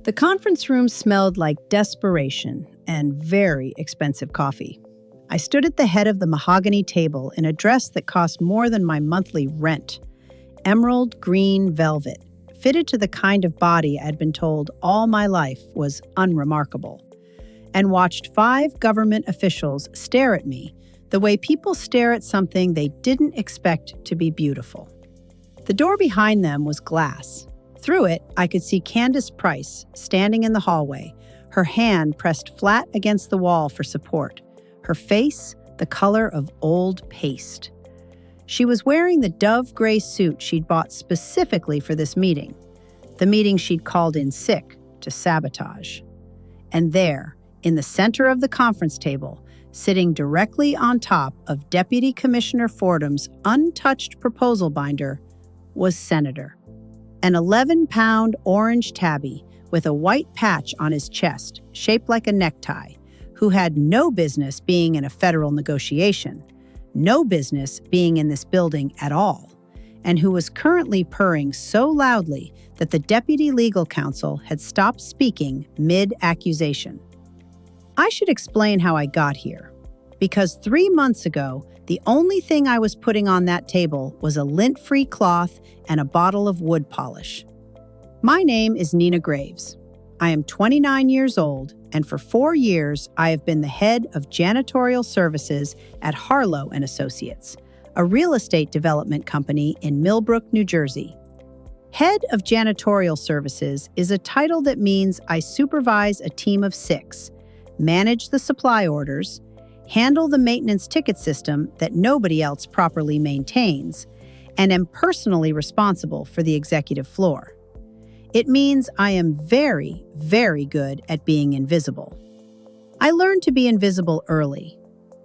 The conference room smelled like desperation and very expensive coffee. I stood at the head of the mahogany table in a dress that cost more than my monthly rent. Emerald green velvet, fitted to the kind of body I'd been told all my life was unremarkable, and watched 5 government officials stare at me the way people stare at something they didn't expect to be beautiful. The door behind them was glass. Through it, I could see Candace Price standing in the hallway, her hand pressed flat against the wall for support, her face the color of old paste. She was wearing the dove gray suit she'd bought specifically for this meeting, the meeting she'd called in sick to sabotage. And there, in the center of the conference table, sitting directly on top of Deputy Commissioner Fordham's untouched proposal binder, was Senator. An 11-pound orange tabby with a white patch on his chest, shaped like a necktie, who had no business being in a federal negotiation, no business being in this building at all, and who was currently purring so loudly that the deputy legal counsel had stopped speaking mid-accusation. I should explain how I got here, because 3 months ago, the only thing I was putting on that table was a lint-free cloth and a bottle of wood polish. My name is Nina Graves. I am 29 years old, and for 4 years, I have been the head of janitorial services at Harlow & Associates, a real estate development company in Millbrook, New Jersey. Head of Janitorial Services is a title that means I supervise a team of 6, manage the supply orders, handle the maintenance ticket system that nobody else properly maintains, and am personally responsible for the executive floor. It means I am very, very good at being invisible. I learned to be invisible early.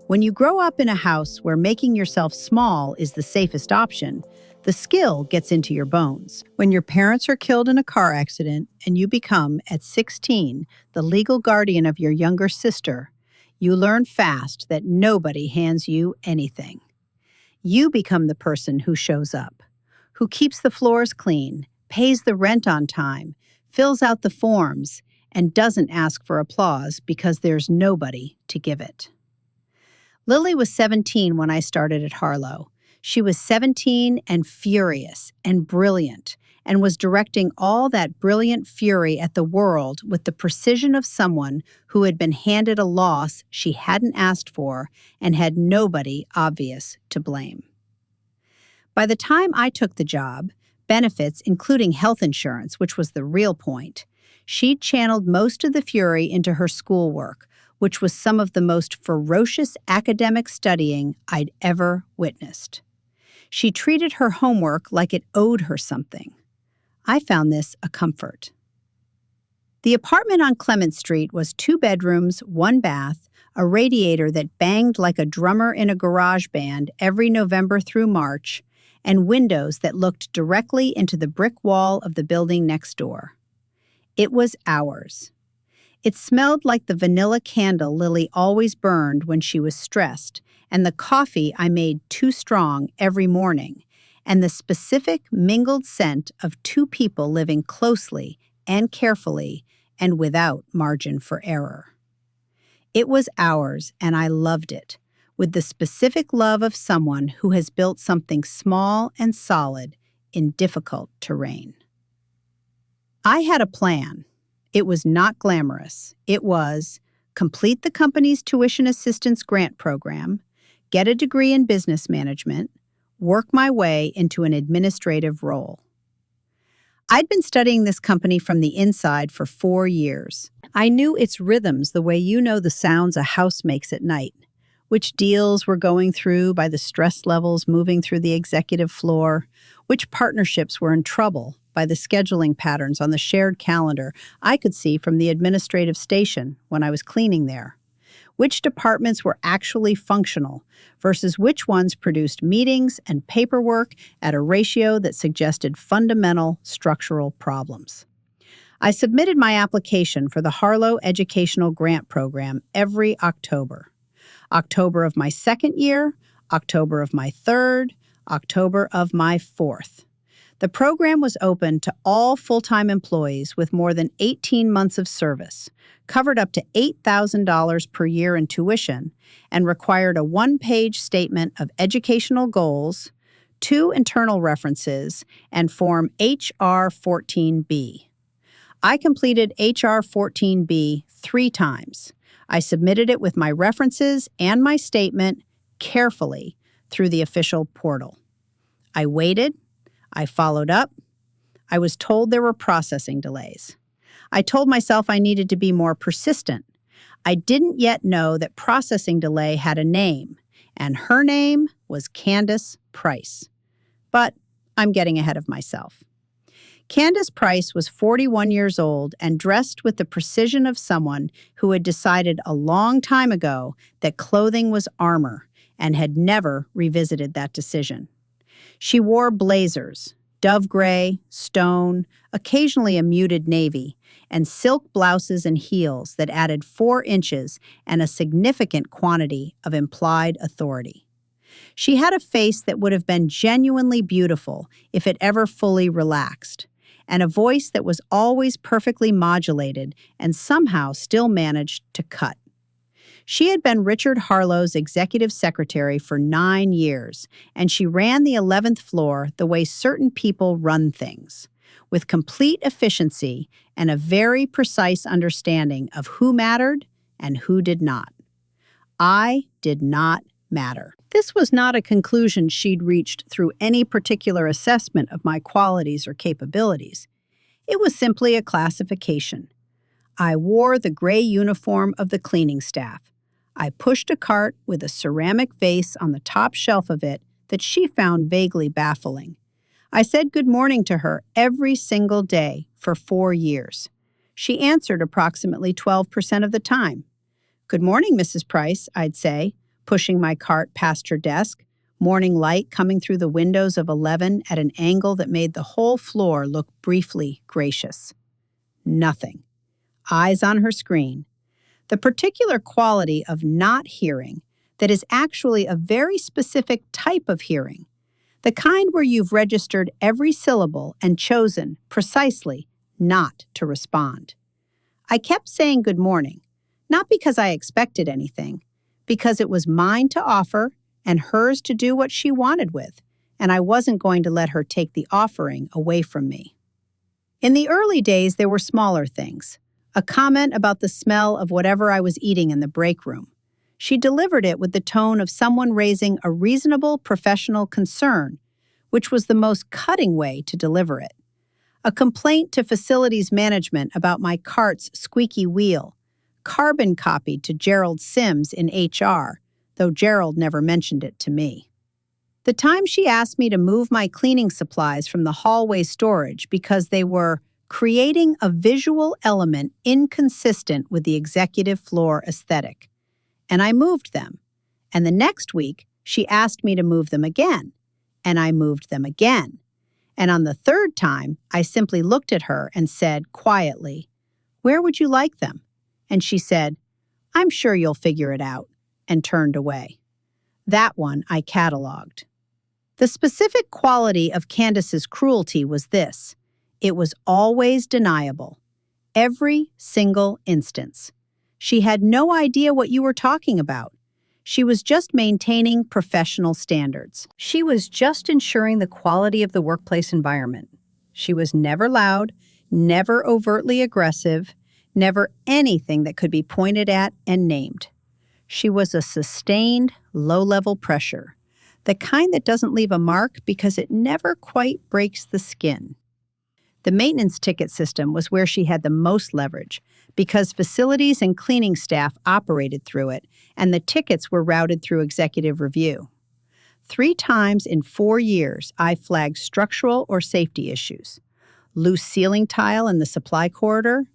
When you grow up in a house where making yourself small is the safest option, the skill gets into your bones. When your parents are killed in a car accident and you become, at 16, the legal guardian of your younger sister, you learn fast that nobody hands you anything. You become the person who shows up, who keeps the floors clean, pays the rent on time, fills out the forms, and doesn't ask for applause because there's nobody to give it. Lily was 17 when I started at Harlow. She was 17 and furious and brilliant, and was directing all that brilliant fury at the world with the precision of someone who had been handed a loss she hadn't asked for and had nobody obvious to blame. By the time I took the job, benefits, including health insurance, which was the real point, she'd channeled most of the fury into her schoolwork, which was some of the most ferocious academic studying I'd ever witnessed. She treated her homework like it owed her something. I found this a comfort. The apartment on Clement Street was 2 bedrooms, 1 bath, a radiator that banged like a drummer in a garage band every November through March, and windows that looked directly into the brick wall of the building next door. It was ours. It smelled like the vanilla candle Lily always burned when she was stressed, and the coffee I made too strong every morning, and the specific mingled scent of 2 people living closely and carefully and without margin for error. It was ours, and I loved it, with the specific love of someone who has built something small and solid in difficult terrain. I had a plan. It was not glamorous. It was complete the company's tuition assistance grant program, get a degree in business management, work my way into an administrative role. I'd been studying this company from the inside for 4 years. I knew its rhythms the way you know the sounds a house makes at night, which deals were going through by the stress levels moving through the executive floor, which partnerships were in trouble by the scheduling patterns on the shared calendar I could see from the administrative station when I was cleaning there, which departments were actually functional versus which ones produced meetings and paperwork at a ratio that suggested fundamental structural problems. I submitted my application for the Harlow Educational Grant Program every October. October of my 2nd year, October of my 3rd, October of my 4th. The program was open to all full-time employees with more than 18 months of service, covered up to $8,000 per year in tuition, and required a one-page statement of educational goals, 2 internal references, and Form HR 14B. I completed HR 14B 3 times. I submitted it with my references and my statement carefully through the official portal. I waited. I followed up. I was told there were processing delays. I told myself I needed to be more persistent. I didn't yet know that processing delay had a name, and her name was Candace Price. But I'm getting ahead of myself. Candace Price was 41 years old and dressed with the precision of someone who had decided a long time ago that clothing was armor and had never revisited that decision. She wore blazers, dove gray, stone, occasionally a muted navy, and silk blouses and heels that added 4 inches and a significant quantity of implied authority. She had a face that would have been genuinely beautiful if it ever fully relaxed, and a voice that was always perfectly modulated and somehow still managed to cut. She had been Richard Harlow's executive secretary for 9 years, and she ran the 11th floor the way certain people run things, with complete efficiency and a very precise understanding of who mattered and who did not. I did not matter. This was not a conclusion she'd reached through any particular assessment of my qualities or capabilities. It was simply a classification. I wore the gray uniform of the cleaning staff. I pushed a cart with a ceramic vase on the top shelf of it that she found vaguely baffling. I said good morning to her every single day for 4 years. She answered approximately 12% of the time. "Good morning, Mrs. Price," I'd say, pushing my cart past her desk, morning light coming through the windows of 11 at an angle that made the whole floor look briefly gracious. Nothing. Eyes on her screen. The particular quality of not hearing that is actually a very specific type of hearing, the kind where you've registered every syllable and chosen, precisely, not to respond. I kept saying good morning, not because I expected anything, because it was mine to offer and hers to do what she wanted with, and I wasn't going to let her take the offering away from me. In the early days, there were smaller things. A comment about the smell of whatever I was eating in the break room. She delivered it with the tone of someone raising a reasonable professional concern, which was the most cutting way to deliver it. A complaint to facilities management about my cart's squeaky wheel, carbon copied to Gerald Sims in HR, though Gerald never mentioned it to me. The time she asked me to move my cleaning supplies from the hallway storage because they were creating a visual element inconsistent with the executive floor aesthetic. And I moved them. And the next week, she asked me to move them again. And I moved them again. And on the 3rd time, I simply looked at her and said quietly, "Where would you like them?" And she said, "I'm sure you'll figure it out," and turned away. That one I cataloged. The specific quality of Candace's cruelty was this. It was always deniable. Every single instance. She had no idea what you were talking about. She was just maintaining professional standards. She was just ensuring the quality of the workplace environment. She was never loud, never overtly aggressive, never anything that could be pointed at and named. She was a sustained, low-level pressure, the kind that doesn't leave a mark because it never quite breaks the skin. The maintenance ticket system was where she had the most leverage because facilities and cleaning staff operated through it, and the tickets were routed through executive review. 3 times in 4 years, I flagged structural or safety issues. Loose ceiling tile in the supply corridor,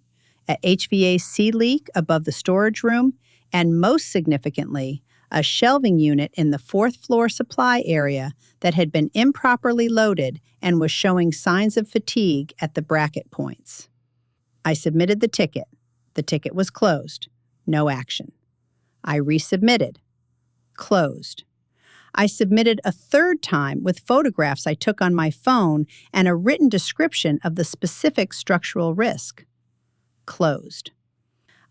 a HVAC leak above the storage room, and most significantly, a shelving unit in the 4th floor supply area that had been improperly loaded and was showing signs of fatigue at the bracket points. I submitted the ticket. The ticket was closed. No action. I resubmitted. Closed. I submitted a third time with photographs I took on my phone and a written description of the specific structural risk. Closed.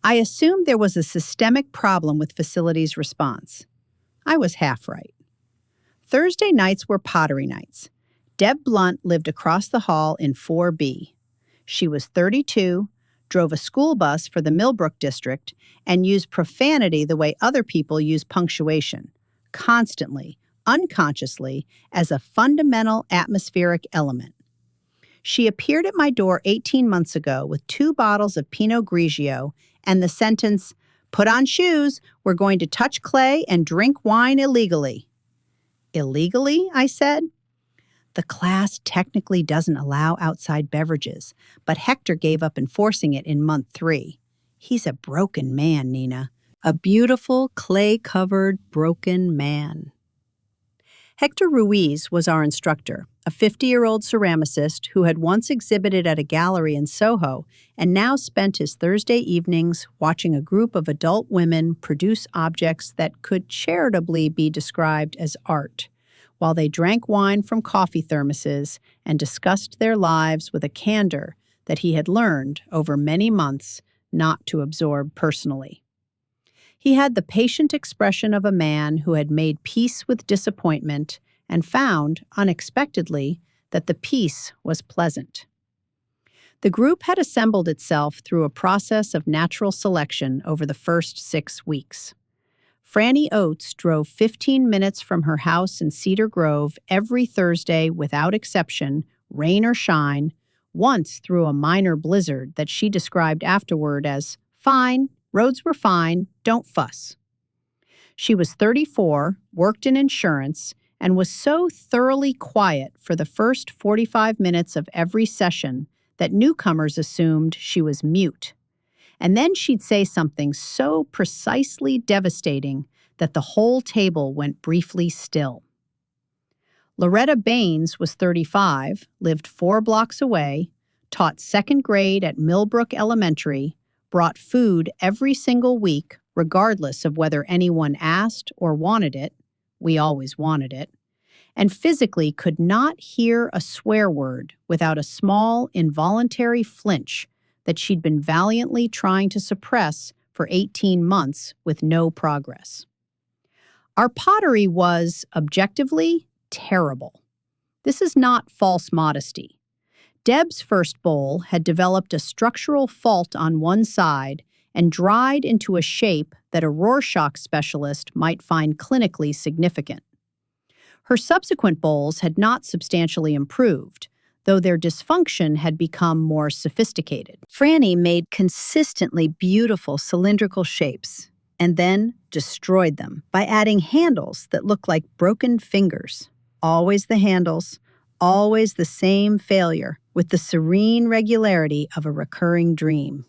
I assumed there was a systemic problem with facilities response. I was half right. Thursday nights were pottery nights. Deb Blunt lived across the hall in 4B. She was 32, drove a school bus for the Millbrook district, and used profanity the way other people use punctuation, constantly, unconsciously, as a fundamental atmospheric element. She appeared at my door 18 months ago with 2 bottles of Pinot Grigio and the sentence, "Put on shoes, we're going to touch clay and drink wine illegally." Illegally, I said. The class technically doesn't allow outside beverages, but Hector gave up enforcing it in month 3. He's a broken man, Nina. A beautiful, clay-covered, broken man. Hector Ruiz was our instructor, a 50-year-old ceramicist who had once exhibited at a gallery in Soho and now spent his Thursday evenings watching a group of adult women produce objects that could charitably be described as art, while they drank wine from coffee thermoses and discussed their lives with a candor that he had learned over many months not to absorb personally. He had the patient expression of a man who had made peace with disappointment and found, unexpectedly, that the peace was pleasant. The group had assembled itself through a process of natural selection over the first 6 weeks. Franny Oates drove 15 minutes from her house in Cedar Grove every Thursday without exception, rain or shine, once through a minor blizzard that she described afterward as, "Fine, roads were fine, don't fuss." She was 34, worked in insurance, and was so thoroughly quiet for the first 45 minutes of every session that newcomers assumed she was mute. And then she'd say something so precisely devastating that the whole table went briefly still. Loretta Baines was 35, lived 4 blocks away, taught 2nd grade at Millbrook Elementary, brought food every single week, regardless of whether anyone asked or wanted it. We always wanted it. And physically could not hear a swear word without a small, involuntary flinch that she'd been valiantly trying to suppress for 18 months with no progress. Our pottery was, objectively, terrible. This is not false modesty. Deb's first bowl had developed a structural fault on one side and dried into a shape that a Rorschach specialist might find clinically significant. Her subsequent bowls had not substantially improved, though their dysfunction had become more sophisticated. Franny made consistently beautiful cylindrical shapes and then destroyed them by adding handles that looked like broken fingers. Always the handles, always the same failure, with the serene regularity of a recurring dream.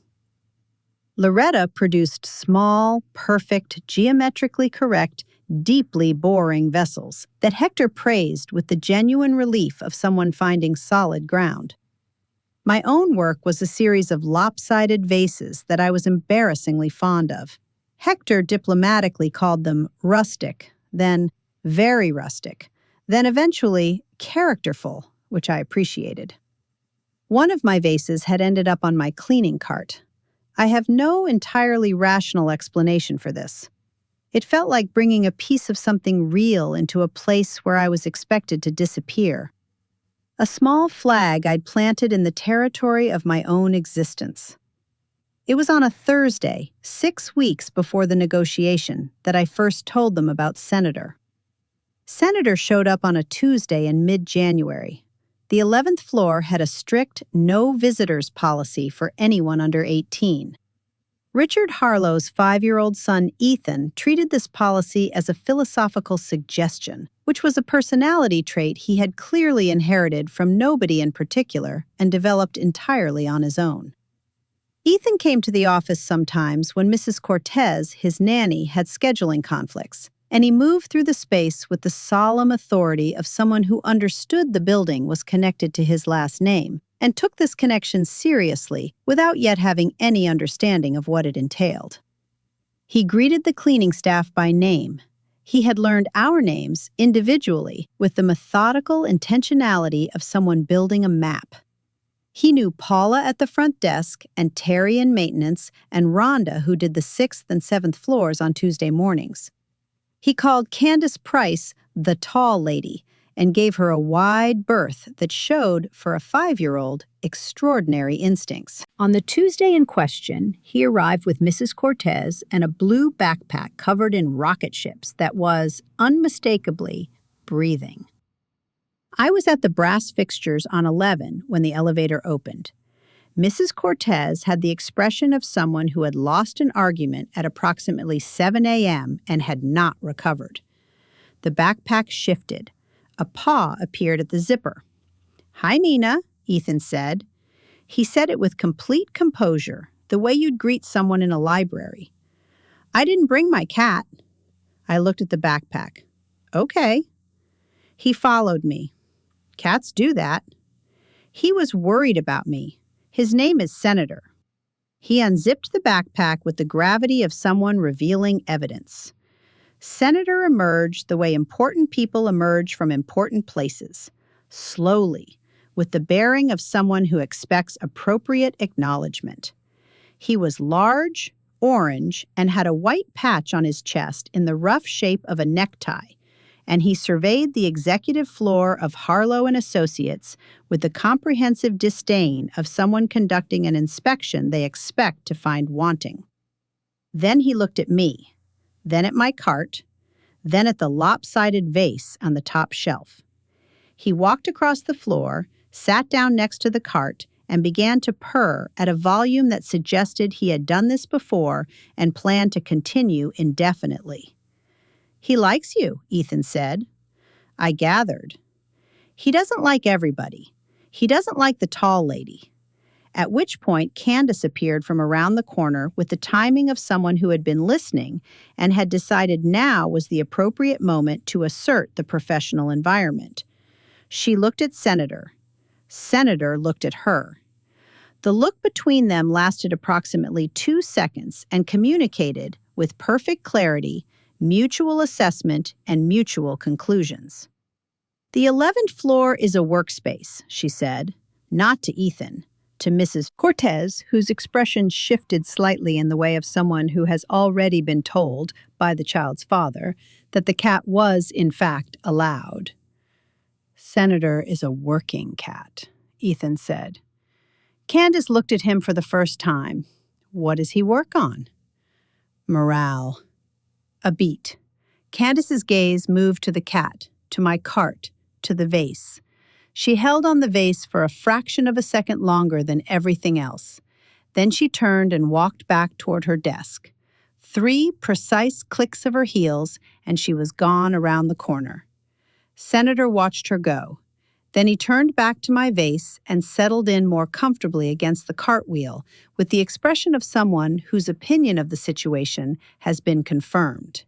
Loretta produced small, perfect, geometrically correct, deeply boring vessels that Hector praised with the genuine relief of someone finding solid ground. My own work was a series of lopsided vases that I was embarrassingly fond of. Hector diplomatically called them rustic, then very rustic, then eventually characterful, which I appreciated. One of my vases had ended up on my cleaning cart. I have no entirely rational explanation for this. It felt like bringing a piece of something real into a place where I was expected to disappear. A small flag I'd planted in the territory of my own existence. It was on a Thursday, 6 weeks before the negotiation, that I first told them about Senator. Senator showed up on a Tuesday in mid-January. The 11th floor had a strict no visitors policy for anyone under 18. Richard Harlow's 5-year-old son, Ethan, treated this policy as a philosophical suggestion, which was a personality trait he had clearly inherited from nobody in particular and developed entirely on his own. Ethan came to the office sometimes when Mrs. Cortez, his nanny, had scheduling conflicts, and he moved through the space with the solemn authority of someone who understood the building was connected to his last name and took this connection seriously without yet having any understanding of what it entailed. He greeted the cleaning staff by name, He had learned our names individually with the methodical intentionality of someone building a map. He knew Paula at the front desk and Terry in maintenance and Rhonda who did the 6th and 7th floors on Tuesday mornings. He called Candace Price the tall lady and gave her a wide berth that showed, for a 5-year-old, extraordinary instincts. On the Tuesday in question, he arrived with Mrs. Cortez and a blue backpack covered in rocket ships that was, unmistakably, breathing. I was at the brass fixtures on 11 when the elevator opened. Mrs. Cortez had the expression of someone who had lost an argument at approximately 7 a.m. and had not recovered. The backpack shifted. A paw appeared at the zipper. "Hi, Nina," Ethan said. He said it with complete composure, the way you'd greet someone in a library. "I didn't bring my cat." I looked at the backpack. "Okay." He followed me. Cats do that. He was worried about me. His name is Senator. He unzipped the backpack with the gravity of someone revealing evidence. Senator emerged the way important people emerge from important places, slowly, with the bearing of someone who expects appropriate acknowledgement. He was large, orange, and had a white patch on his chest in the rough shape of a necktie, and he surveyed the executive floor of Harlow and Associates with the comprehensive disdain of someone conducting an inspection they expect to find wanting. Then he looked at me, then at my cart, then at the lopsided vase on the top shelf. He walked across the floor, sat down next to the cart, and began to purr at a volume that suggested he had done this before and planned to continue indefinitely. "He likes you," Ethan said. I gathered. He doesn't like everybody. He doesn't like the tall lady. At which point Candace appeared from around the corner with the timing of someone who had been listening and had decided now was the appropriate moment to assert the professional environment. She looked at Senator. Senator looked at her. The look between them lasted approximately 2 seconds and communicated, with perfect clarity, mutual assessment and mutual conclusions. "The 11th floor is a workspace," she said, not to Ethan, to Mrs. Cortez, whose expression shifted slightly in the way of someone who has already been told, by the child's father, that the cat was, in fact, allowed. "Senator is a working cat," Ethan said. Candace looked at him for the first time. "What does he work on?" "Morale." A beat. Candace's gaze moved to the cat, to my cart, to the vase. She held on the vase for a fraction of a second longer than everything else. Then she turned and walked back toward her desk. 3 precise clicks of her heels, and she was gone around the corner. Senator watched her go. Then he turned back to my vase and settled in more comfortably against the cartwheel with the expression of someone whose opinion of the situation has been confirmed.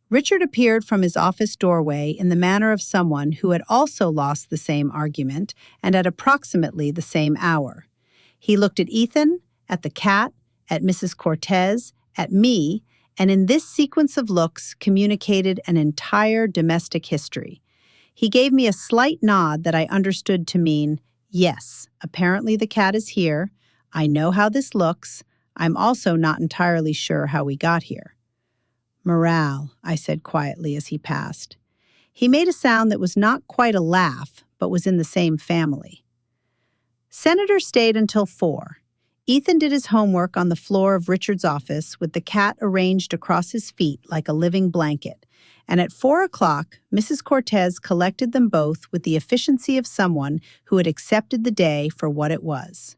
Richard appeared from his office doorway in the manner of someone who had also lost the same argument and at approximately the same hour. He looked at Ethan, at the cat, at Mrs. Cortez, at me, and in this sequence of looks communicated an entire domestic history. He gave me a slight nod that I understood to mean, yes, apparently the cat is here. I know how this looks. I'm also not entirely sure how we got here. "Morale," I said quietly as he passed. He made a sound that was not quite a laugh, but was in the same family. Senator stayed until 4. Ethan did his homework on the floor of Richard's office with the cat arranged across his feet like a living blanket, and at 4 o'clock, Mrs. Cortez collected them both with the efficiency of someone who had accepted the day for what it was.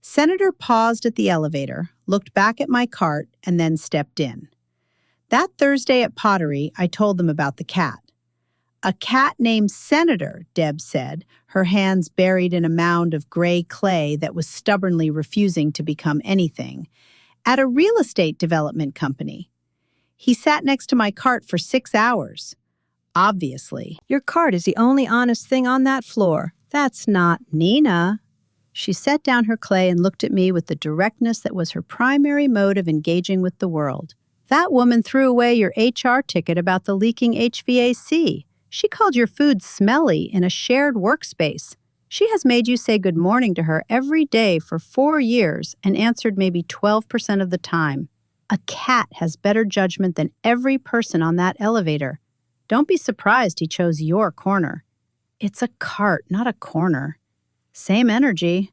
Senator paused at the elevator, looked back at my cart, and then stepped in. That Thursday at Pottery, I told them about the cat. "A cat named Senator," Deb said, her hands buried in a mound of gray clay that was stubbornly refusing to become anything, "at a real estate development company. He sat next to my cart for 6 hours. Obviously. Your cart is the only honest thing on that floor. That's not Nina." She set down her clay and looked at me with the directness that was her primary mode of engaging with the world. That woman threw away your HR ticket about the leaking HVAC. She called your food smelly in a shared workspace. She has made you say good morning to her every day for 4 years and answered maybe 12% of the time. A cat has better judgment than every person on that elevator. Don't be surprised he chose your corner. It's a cart, not a corner. Same energy.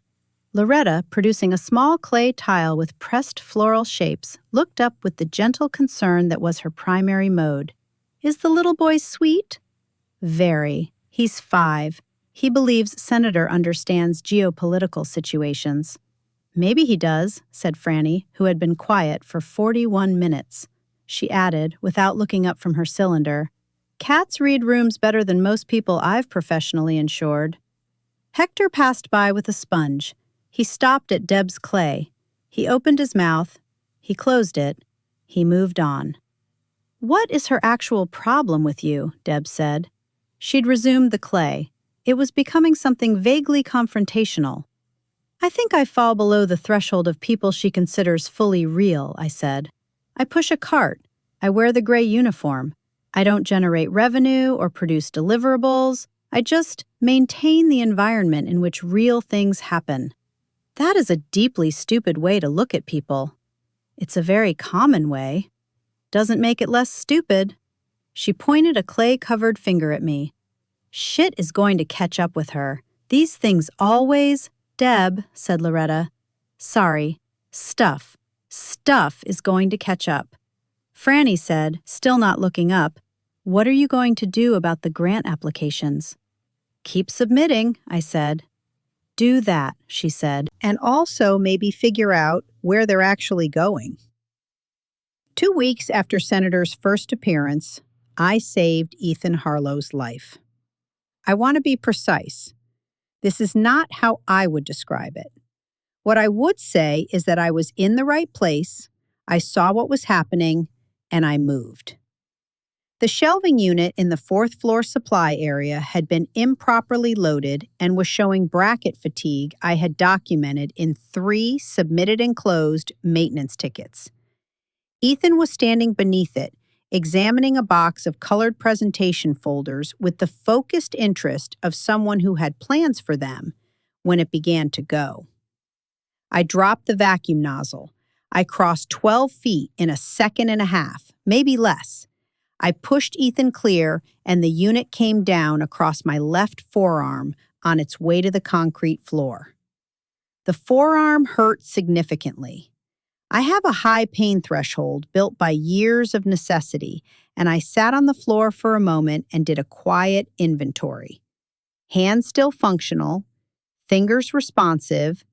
Loretta, producing a small clay tile with pressed floral shapes, looked up with the gentle concern that was her primary mode. Is the little boy sweet? Very. He's 5. He believes Senator understands geopolitical situations. Maybe he does, said Franny, who had been quiet for 41 minutes. She added, without looking up from her cylinder, cats read rooms better than most people I've professionally insured. Hector passed by with a sponge. He stopped at Deb's clay. He opened his mouth. He closed it. He moved on. What is her actual problem with you? Deb said. She'd resumed the clay. It was becoming something vaguely confrontational. I think I fall below the threshold of people she considers fully real, I said. I push a cart. I wear the gray uniform. I don't generate revenue or produce deliverables. I just maintain the environment in which real things happen. That is a deeply stupid way to look at people. It's a very common way. Doesn't make it less stupid. She pointed a clay-covered finger at me. Shit is going to catch up with her. These things always... Deb, said Loretta. Sorry. Stuff. Stuff is going to catch up. Franny said, still not looking up, what are you going to do about the grant applications? Keep submitting, I said. Do that, she said, and also maybe figure out where they're actually going. 2 weeks after Senator's first appearance, I saved Ethan Harlow's life. I want to be precise. This is not how I would describe it. What I would say is that I was in the right place, I saw what was happening, and I moved. The shelving unit in the 4th floor supply area had been improperly loaded and was showing bracket fatigue I had documented in 3 submitted and closed maintenance tickets. Ethan was standing beneath it, examining a box of colored presentation folders with the focused interest of someone who had plans for them when it began to go. I dropped the vacuum nozzle. I crossed 12 feet in a second and a half, maybe less. I pushed Ethan clear, and the unit came down across my left forearm on its way to the concrete floor. The forearm hurt significantly. I have a high pain threshold built by years of necessity, and I sat on the floor for a moment and did a quiet inventory. Hands still functional, fingers responsive.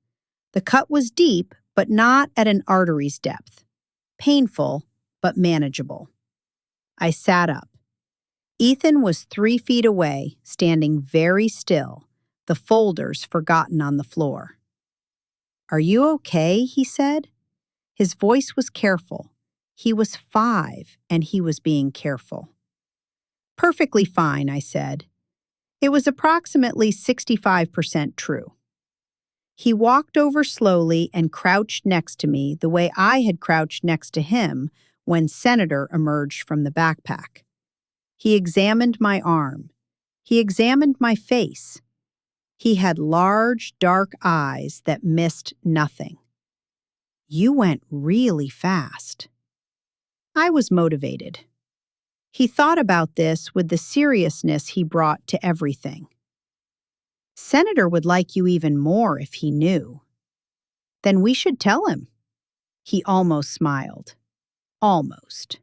The cut was deep, but not at an artery's depth. Painful, but manageable. I sat up. Ethan was 3 feet away, standing very still, the folders forgotten on the floor. Are you okay? He said. His voice was careful. He was 5, and he was being careful. Perfectly fine, I said. It was approximately 65% true. He walked over slowly and crouched next to me the way I had crouched next to him when Senator emerged from the backpack. He examined my arm. He examined my face. He had large, dark eyes that missed nothing. You went really fast. I was motivated. He thought about this with the seriousness he brought to everything. Senator would like you even more if he knew. Then we should tell him. He almost smiled. Almost.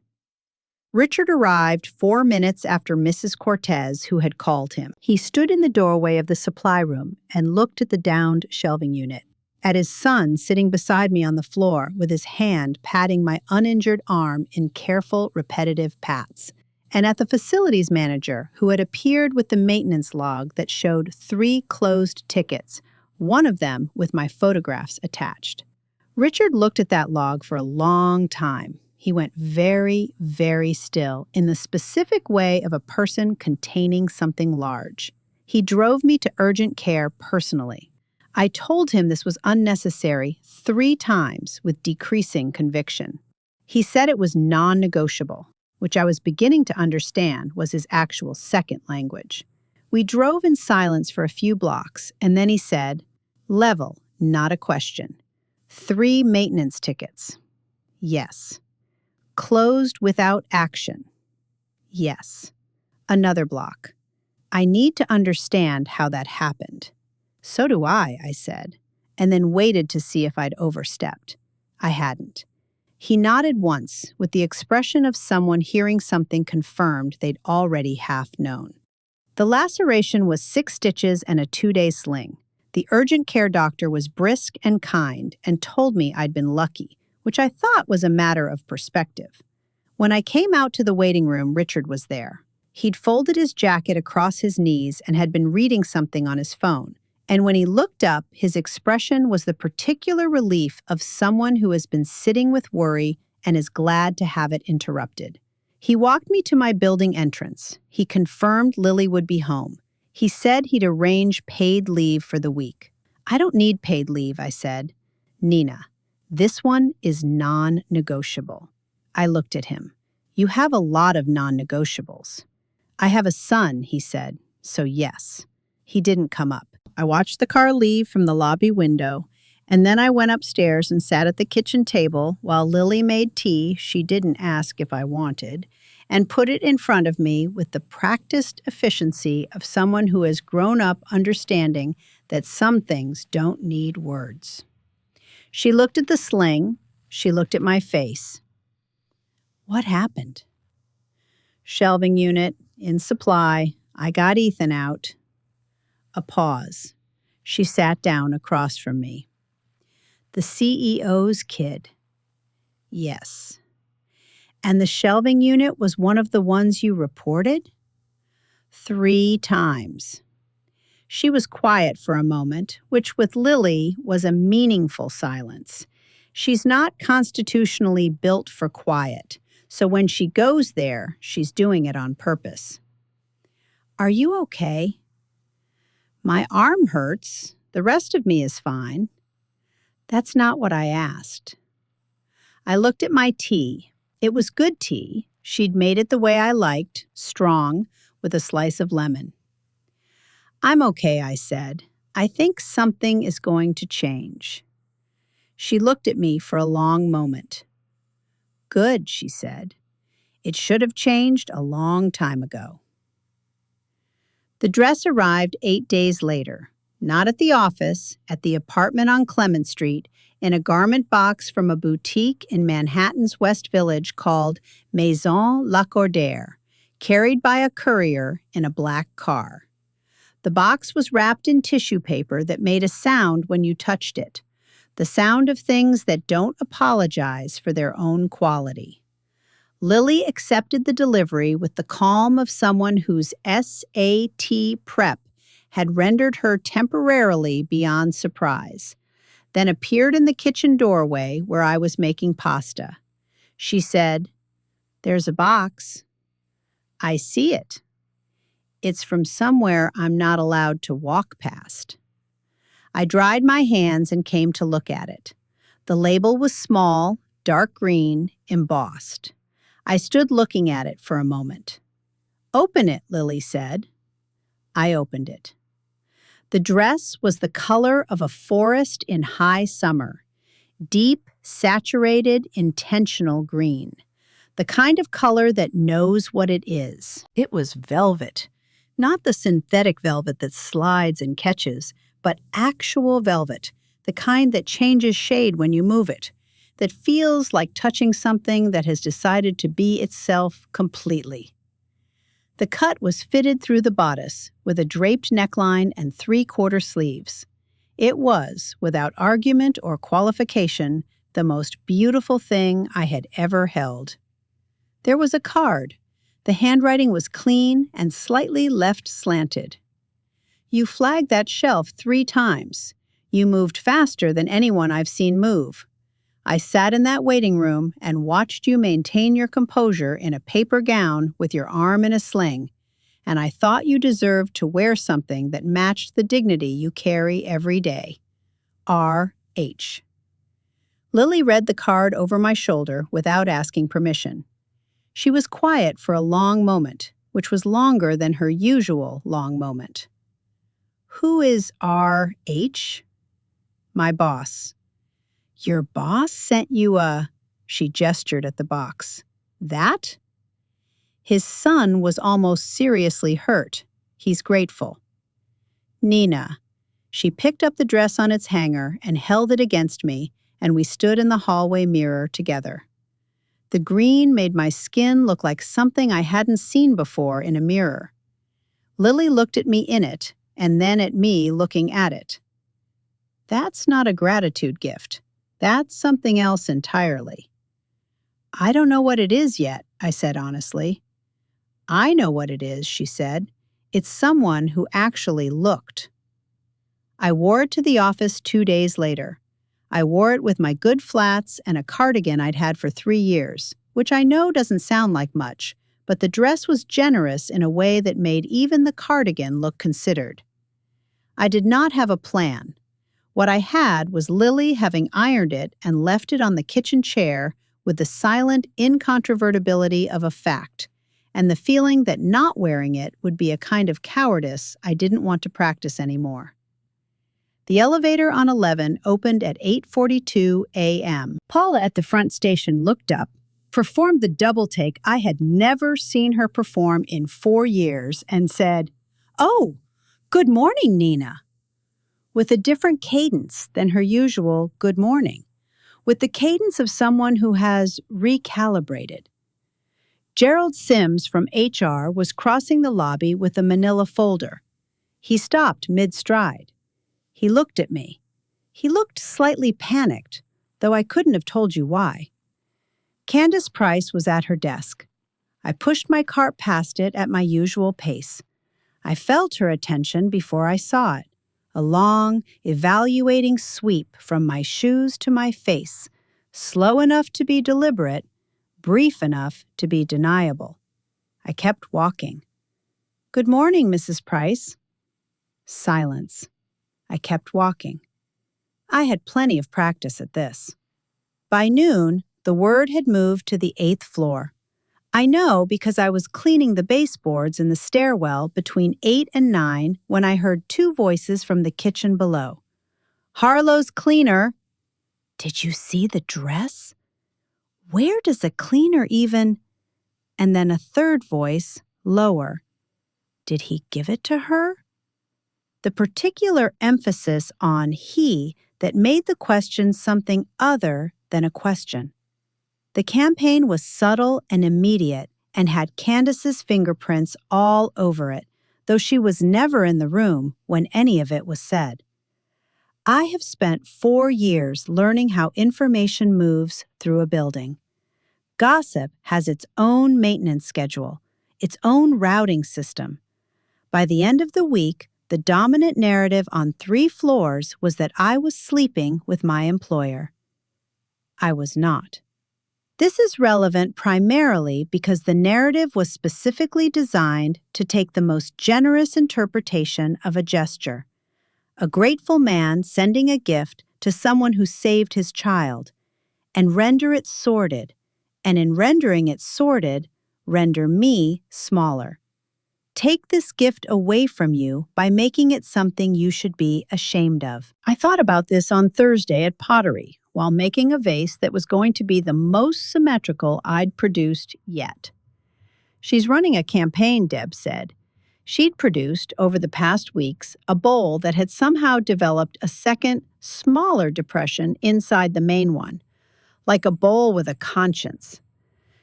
Richard arrived 4 minutes after Mrs. Cortez, who had called him. He stood in the doorway of the supply room and looked at the downed shelving unit, at his son sitting beside me on the floor with his hand patting my uninjured arm in careful, repetitive pats, and at the facilities manager who had appeared with the maintenance log that showed 3 closed tickets, one of them with my photographs attached. Richard looked at that log for a long time. He went very, very still in the specific way of a person containing something large. He drove me to urgent care personally. I told him this was unnecessary 3 times with decreasing conviction. He said it was non-negotiable, which I was beginning to understand was his actual second language. We drove in silence for a few blocks, and then he said, "Level, not a question. 3 maintenance tickets. Yes. Closed without action. Yes." Another block. "I need to understand how that happened." "So do I said, and then waited to see if I'd overstepped. I hadn't. He nodded once, with the expression of someone hearing something confirmed they'd already half known. The laceration was 6 stitches and a 2-day sling. The urgent care doctor was brisk and kind and told me I'd been lucky, which I thought was a matter of perspective. When I came out to the waiting room, Richard was there. He'd folded his jacket across his knees and had been reading something on his phone. And when he looked up, his expression was the particular relief of someone who has been sitting with worry and is glad to have it interrupted. He walked me to my building entrance. He confirmed Lily would be home. He said he'd arrange paid leave for the week. "I don't need paid leave," I said. "Nina, this one is non-negotiable." I looked at him. "You have a lot of non-negotiables." "I have a son," he said, "so yes." He didn't come up. I watched the car leave from the lobby window, and then I went upstairs and sat at the kitchen table while Lily made tea she didn't ask if I wanted, and put it in front of me with the practiced efficiency of someone who has grown up understanding that some things don't need words. She looked at the sling. She looked at my face. "What happened?" "Shelving unit, in supply. I got Ethan out." A pause. She sat down across from me. "The CEO's kid." "Yes." "And the shelving unit was one of the ones you reported?" 3 times. She was quiet for a moment, which with Lily was a meaningful silence. She's not constitutionally built for quiet, so when she goes there, she's doing it on purpose. "Are you okay?" "My arm hurts. The rest of me is fine." "That's not what I asked." I looked at my tea. It was good tea. She'd made it the way I liked, strong, with a slice of lemon. "I'm okay," I said. "I think something is going to change." She looked at me for a long moment. "Good," she said. "It should have changed a long time ago." The dress arrived 8 days later, not at the office, at the apartment on Clement Street, in a garment box from a boutique in Manhattan's West Village called Maison Lacordaire, carried by a courier in a black car. The box was wrapped in tissue paper that made a sound when you touched it, the sound of things that don't apologize for their own quality. Lily accepted the delivery with the calm of someone whose SAT prep had rendered her temporarily beyond surprise, then appeared in the kitchen doorway where I was making pasta. She said, "There's a box." "I see it." "It's from somewhere I'm not allowed to walk past." I dried my hands and came to look at it. The label was small, dark green, embossed. I stood looking at it for a moment. "Open it," Lily said. I opened it. The dress was the color of a forest in high summer, deep, saturated, intentional green, the kind of color that knows what it is. It was velvet, not the synthetic velvet that slides and catches, but actual velvet, the kind that changes shade when you move it, that feels like touching something that has decided to be itself completely. The cut was fitted through the bodice with a draped neckline and 3/4 sleeves. It was, without argument or qualification, the most beautiful thing I had ever held. There was a card. The handwriting was clean and slightly left slanted. "You flagged that shelf 3 times. You moved faster than anyone I've seen move. I sat in that waiting room and watched you maintain your composure in a paper gown with your arm in a sling, and I thought you deserved to wear something that matched the dignity you carry every day. R.H." Lily read the card over my shoulder without asking permission. She was quiet for a long moment, which was longer than her usual long moment. "Who is R.H.?" "My boss." "Your boss sent you a—" She gestured at the box. "That?" "His son was almost seriously hurt. He's grateful." "Nina." She picked up the dress on its hanger and held it against me, and we stood in the hallway mirror together. The green made my skin look like something I hadn't seen before in a mirror. Lily looked at me in it, and then at me looking at it. "That's not a gratitude gift. That's something else entirely." "I don't know what it is yet," I said honestly. "I know what it is," she said. "It's someone who actually looked." I wore it to the office 2 days later. I wore it with my good flats and a cardigan I'd had for 3 years, which I know doesn't sound like much, but the dress was generous in a way that made even the cardigan look considered. I did not have a plan. What I had was Lily having ironed it and left it on the kitchen chair with the silent incontrovertibility of a fact, and the feeling that not wearing it would be a kind of cowardice I didn't want to practice anymore. The elevator on 11 opened at 8:42 a.m. Paula at the front station looked up, performed the double take I had never seen her perform in 4 years, and said, "Oh, good morning, Nina," with a different cadence than her usual good morning, with the cadence of someone who has recalibrated. Gerald Sims from HR was crossing the lobby with a manila folder. He stopped mid-stride. He looked at me. He looked slightly panicked, though I couldn't have told you why. Candace Price was at her desk. I pushed my cart past it at my usual pace. I felt her attention before I saw it, a long, evaluating sweep from my shoes to my face, slow enough to be deliberate, brief enough to be deniable. I kept walking. "Good morning, Mrs. Price." Silence. I kept walking. I had plenty of practice at this. By noon, the word had moved to the 8th floor. I know because I was cleaning the baseboards in the stairwell between 8 and 9 when I heard 2 voices from the kitchen below. "Harlow's cleaner." "Did you see the dress? Where does a cleaner even—" And then a third voice, lower. "Did he give it to her?" The particular emphasis on he that made the question something other than a question. The campaign was subtle and immediate and had Candace's fingerprints all over it, though she was never in the room when any of it was said. I have spent 4 years learning how information moves through a building. Gossip has its own maintenance schedule, its own routing system. By the end of the week, the dominant narrative on 3 floors was that I was sleeping with my employer. I was not. This is relevant primarily because the narrative was specifically designed to take the most generous interpretation of a gesture. A grateful man sending a gift to someone who saved his child, and render it sordid, and in rendering it sordid, render me smaller. Take this gift away from you by making it something you should be ashamed of. I thought about this on Thursday at pottery while making a vase that was going to be the most symmetrical I'd produced yet. "She's running a campaign," Deb said. She'd produced, over the past weeks, a bowl that had somehow developed a second, smaller depression inside the main one, like a bowl with a conscience.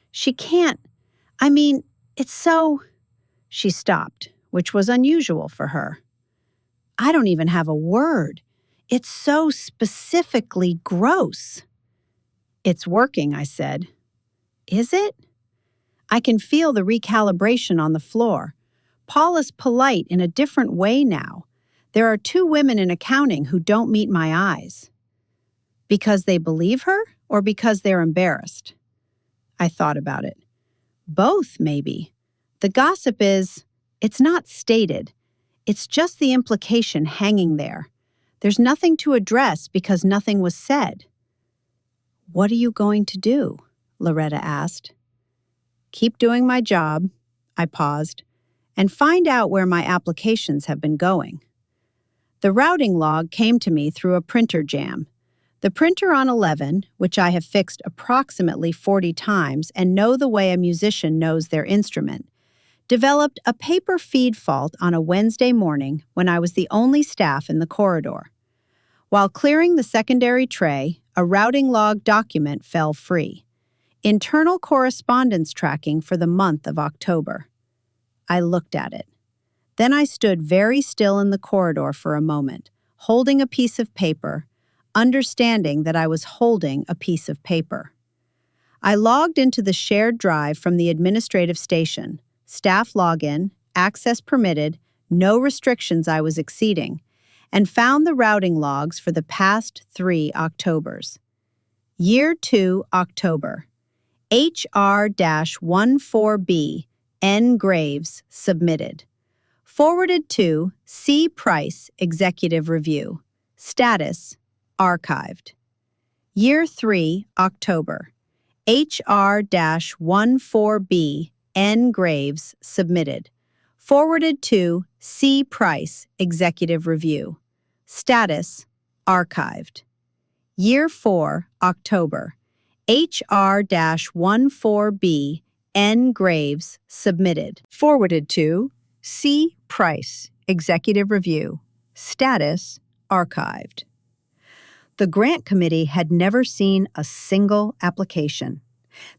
"She can't, it's so—" She stopped, which was unusual for her. "I don't even have a word. It's so specifically gross." "It's working," I said. "Is it?" I can feel the recalibration on the floor. Paula's polite in a different way now. There are 2 women in accounting who don't meet my eyes. Because they believe her or because they're embarrassed? I thought about it. Both, maybe. The gossip is, it's not stated. It's just the implication hanging there. There's nothing to address because nothing was said. "What are you going to do?" Loretta asked. "Keep doing my job," I paused, "and find out where my applications have been going." The routing log came to me through a printer jam. The printer on 11, which I have fixed approximately 40 times and know the way a musician knows their instrument, developed a paper feed fault on a Wednesday morning when I was the only staff in the corridor. While clearing the secondary tray, a routing log document fell free. Internal correspondence tracking for the month of October. I looked at it. Then I stood very still in the corridor for a moment, holding a piece of paper, understanding that I was holding a piece of paper. I logged into the shared drive from the administrative station, staff login, access permitted, no restrictions I was exceeding, and found the routing logs for the past 3 Octobers. Year 2, October. HR-14B, N. Graves, submitted. Forwarded to C. Price, Executive Review. Status, archived. Year 3, October. HR-14B, N. Graves, submitted. Forwarded to C. Price, Executive Review. Status, archived. Year 4, October. HR-14B, N. Graves, submitted. Forwarded to C. Price, Executive Review. Status, archived. The grant committee had never seen a single application.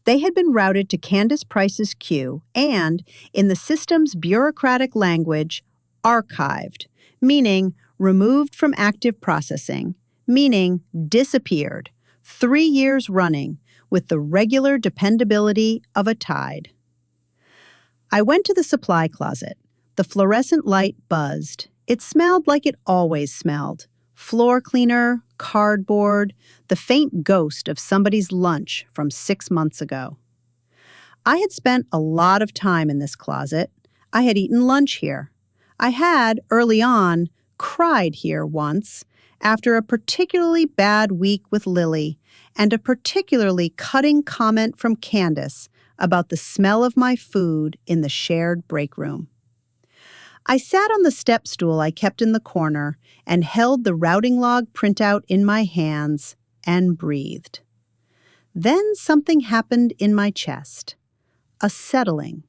They had been routed to Candace Price's queue and, in the system's bureaucratic language, archived, meaning removed from active processing, meaning disappeared, 3 years running, with the regular dependability of a tide. I went to the supply closet. The fluorescent light buzzed. It smelled like it always smelled. Floor cleaner, cardboard, the faint ghost of somebody's lunch from 6 months ago. I had spent a lot of time in this closet. I had eaten lunch here. I had, early on, cried here once, after a particularly bad week with Lily and a particularly cutting comment from Candace about the smell of my food in the shared break room. I sat on the step stool I kept in the corner and held the routing log printout in my hands and breathed. Then something happened in my chest. A settling.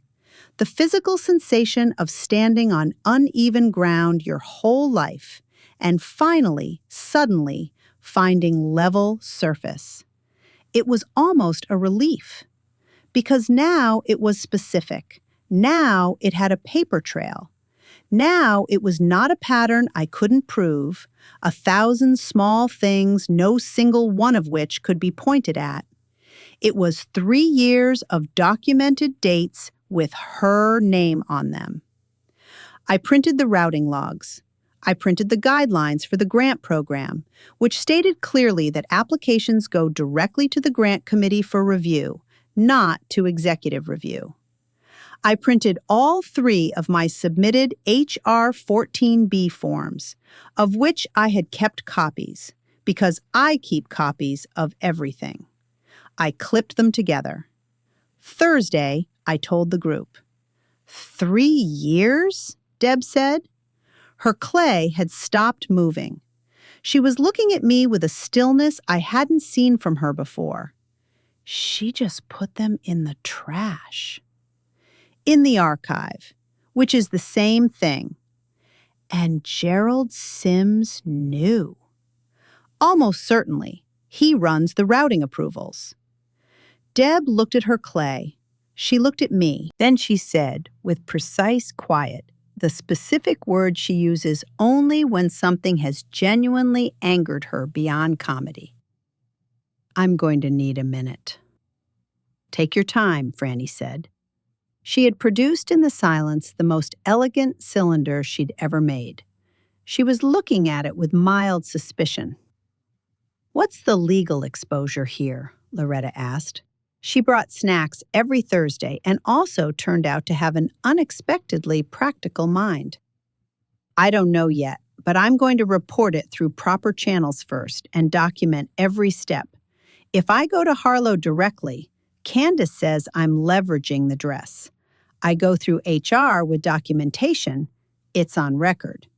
The physical sensation of standing on uneven ground your whole life and finally, suddenly, finding level surface. It was almost a relief. Because now it was specific. Now it had a paper trail. Now it was not a pattern I couldn't prove, 1,000 small things, no single one of which could be pointed at. It was 3 years of documented dates with her name on them. I printed the routing logs. I printed the guidelines for the grant program, which stated clearly that applications go directly to the grant committee for review, not to executive review. I printed all 3 of my submitted HR 14B forms, of which I had kept copies, because I keep copies of everything. I clipped them together. Thursday, I told the group. 3 years? Deb said. Her clay had stopped moving. She was looking at me with a stillness I hadn't seen from her before. She just put them in the trash. In the archive, which is the same thing. And Gerald Sims knew. Almost certainly, he runs the routing approvals. Deb looked at her clay. She looked at me. Then she said, with precise quiet, the specific word she uses only when something has genuinely angered her beyond comedy. "I'm going to need a minute." "Take your time," Franny said. She had produced in the silence the most elegant cylinder she'd ever made. She was looking at it with mild suspicion. "What's the legal exposure here?" Loretta asked. She brought snacks every Thursday and also turned out to have an unexpectedly practical mind. "I don't know yet, but I'm going to report it through proper channels first and document every step. If I go to Harlow directly, Candace says I'm leveraging the dress. I go through HR with documentation, it's on record.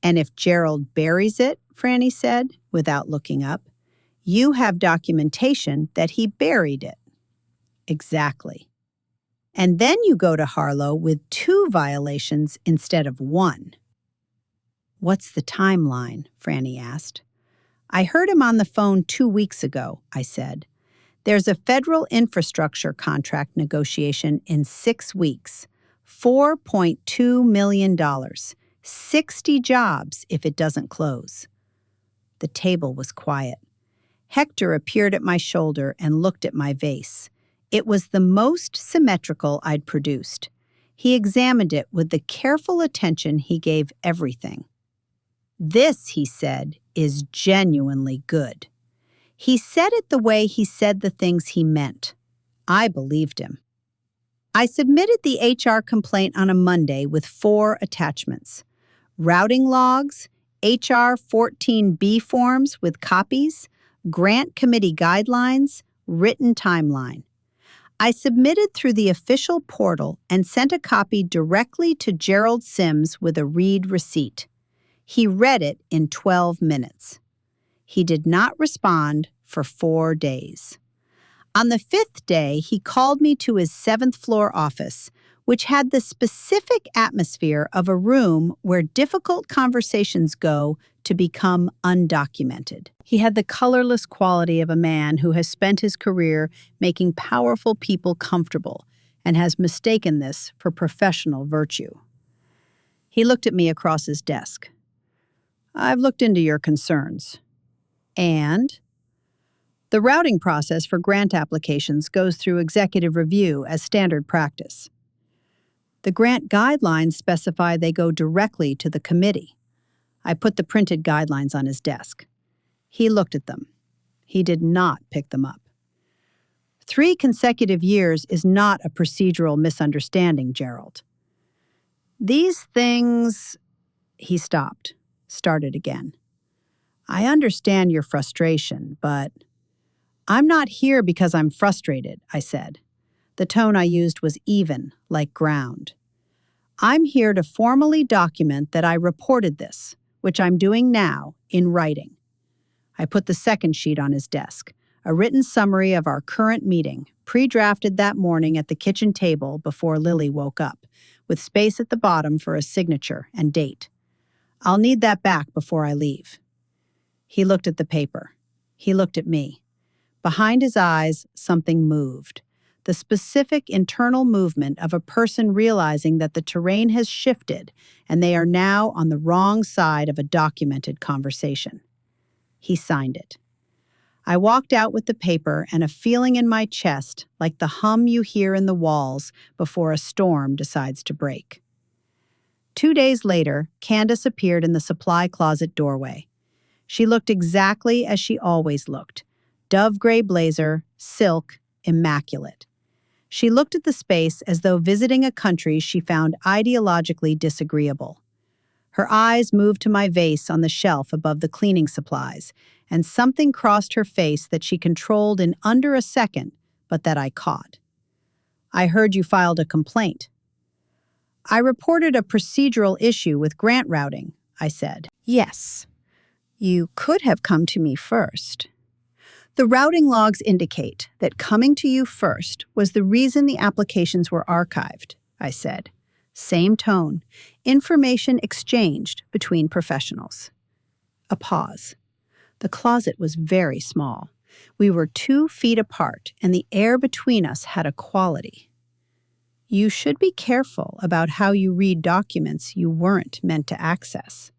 And if Gerald buries it, Franny said, without looking up, you have documentation that he buried it. Exactly. And then you go to Harlow with 2 violations instead of 1. What's the timeline? Franny asked. I heard him on the phone 2 weeks ago, I said. There's a federal infrastructure contract negotiation in 6 weeks. $4.2 million. 60 jobs if it doesn't close. The table was quiet. Hector appeared at my shoulder and looked at my vase. It was the most symmetrical I'd produced. He examined it with the careful attention he gave everything. This, he said, is genuinely good. He said it the way he said the things he meant. I believed him. I submitted the HR complaint on a Monday with 4 attachments. Routing logs, HR 14B forms with copies, grant committee guidelines, written timeline. I submitted through the official portal and sent a copy directly to Gerald Sims with a read receipt. He read it in 12 minutes. He did not respond for 4 days. On the 5th day, he called me to his 7th floor office, which had the specific atmosphere of a room where difficult conversations go to become undocumented. He had the colorless quality of a man who has spent his career making powerful people comfortable and has mistaken this for professional virtue. He looked at me across his desk. I've looked into your concerns. And? The routing process for grant applications goes through executive review as standard practice. The grant guidelines specify they go directly to the committee. I put the printed guidelines on his desk. He looked at them. He did not pick them up. 3 consecutive years is not a procedural misunderstanding, Gerald. These things... He stopped, started again. I understand your frustration, but... I'm not here because I'm frustrated, I said. The tone I used was even, like ground. I'm here to formally document that I reported this, which I'm doing now, in writing. I put the second sheet on his desk, a written summary of our current meeting, pre-drafted that morning at the kitchen table before Lily woke up, with space at the bottom for a signature and date. I'll need that back before I leave. He looked at the paper. He looked at me. Behind his eyes, something moved. The specific internal movement of a person realizing that the terrain has shifted and they are now on the wrong side of a documented conversation. He signed it. I walked out with the paper and a feeling in my chest like the hum you hear in the walls before a storm decides to break. 2 days later, Candace appeared in the supply closet doorway. She looked exactly as she always looked. Dove gray blazer, silk, immaculate. She looked at the space as though visiting a country she found ideologically disagreeable. Her eyes moved to my vase on the shelf above the cleaning supplies, and something crossed her face that she controlled in under a second, but that I caught. I heard you filed a complaint. I reported a procedural issue with grant routing, I said. Yes. You could have come to me first. The routing logs indicate that coming to you first was the reason the applications were archived, I said. Same tone, information exchanged between professionals. A pause. The closet was very small. We were 2 feet apart, and the air between us had a quality. You should be careful about how you read documents you weren't meant to access.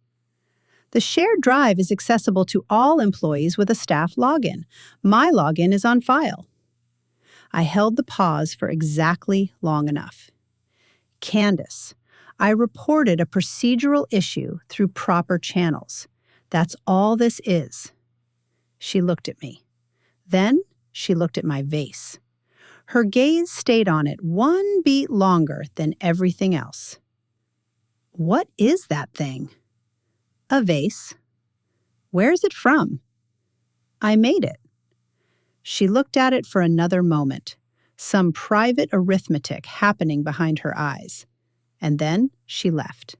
The shared drive is accessible to all employees with a staff login. My login is on file. I held the pause for exactly long enough. Candace, I reported a procedural issue through proper channels. That's all this is. She looked at me. Then she looked at my vase. Her gaze stayed on it 1 beat longer than everything else. What is that thing? A vase. Where is it from? I made it. She looked at it for another moment, some private arithmetic happening behind her eyes. And then she left.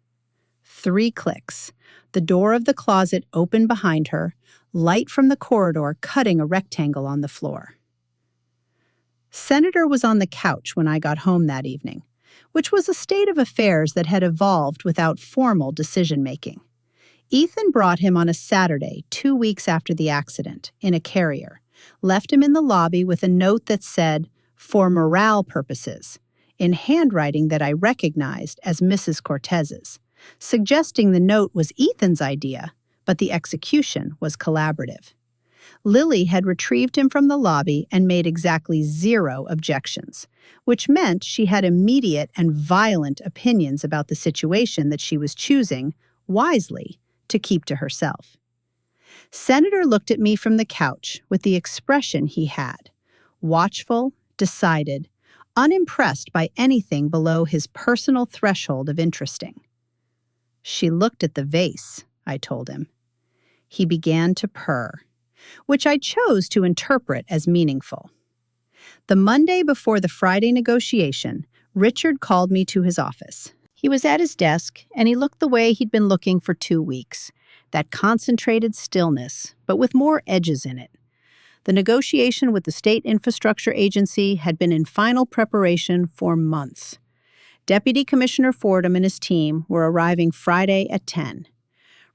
3 clicks. The door of the closet opened behind her, light from the corridor cutting a rectangle on the floor. Senator was on the couch when I got home that evening, which was a state of affairs that had evolved without formal decision-making. Ethan brought him on a Saturday 2 weeks after the accident, in a carrier, left him in the lobby with a note that said, "For morale purposes," in handwriting that I recognized as Mrs. Cortez's, suggesting the note was Ethan's idea, but the execution was collaborative. Lily had retrieved him from the lobby and made exactly 0 objections, which meant she had immediate and violent opinions about the situation that she was choosing, wisely, to keep to herself. Senator looked at me from the couch with the expression he had, watchful, decided, unimpressed by anything below his personal threshold of interesting. "She looked at the vase," I told him. He began to purr, which I chose to interpret as meaningful. The Monday before the Friday negotiation, Richard called me to his office. He was at his desk, and he looked the way he'd been looking for 2 weeks, that concentrated stillness, but with more edges in it. The negotiation with the State Infrastructure Agency had been in final preparation for months. Deputy Commissioner Fordham and his team were arriving Friday at 10.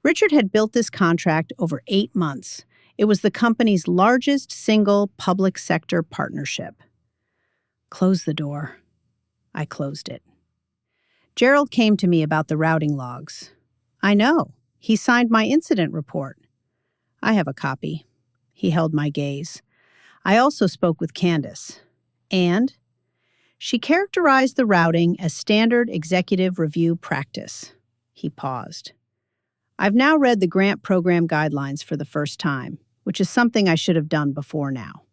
Richard had built this contract over 8 months. It was the company's largest single public sector partnership. "Close the door." I closed it. Gerald came to me about the routing logs. "I know. He signed my incident report." "I have a copy." He held my gaze. "I also spoke with Candace. And?" "She characterized the routing as standard executive review practice." He paused. "I've now read the grant program guidelines for the first time, which is something I should have done before now."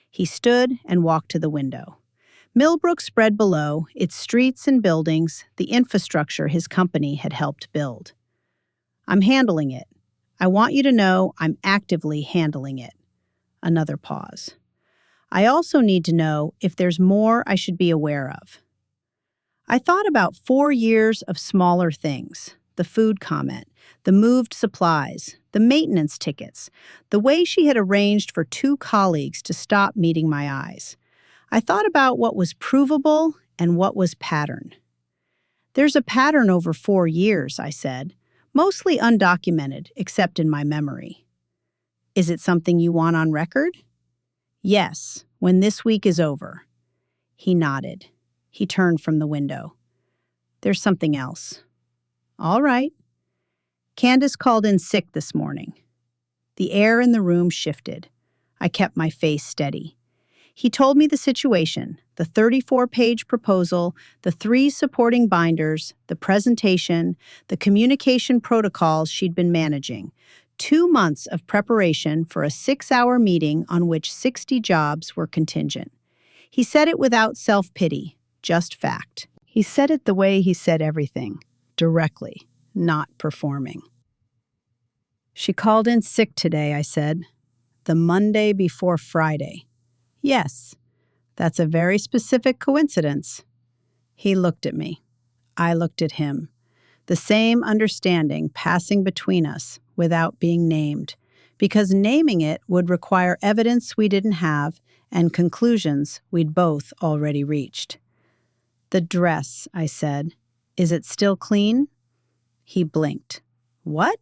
He stood and walked to the window. Millbrook spread below, its streets and buildings, the infrastructure his company had helped build. "I'm handling it. I want you to know I'm actively handling it." Another pause. "I also need to know if there's more I should be aware of." I thought about 4 years of smaller things, the food comment, the moved supplies, the maintenance tickets, the way she had arranged for 2 colleagues to stop meeting my eyes. I thought about what was provable and what was pattern. "There's a pattern over 4 years," I said, "mostly undocumented except in my memory." "Is it something you want on record?" "Yes, when this week is over." He nodded. He turned from the window. "There's something else." "All right." "Candace called in sick this morning." The air in the room shifted. I kept my face steady. He told me the situation, the 34-page proposal, the 3 supporting binders, the presentation, the communication protocols she'd been managing. 2 months of preparation for a 6-hour meeting on which 60 jobs were contingent. He said it without self-pity, just fact. He said it the way he said everything, directly, not performing. "She called in sick today," I said. "The Monday before Friday." "Yes, that's a very specific coincidence." He looked at me. I looked at him. The same understanding passing between us without being named, because naming it would require evidence we didn't have and conclusions we'd both already reached. "The dress," I said. "Is it still clean?" He blinked. "What?"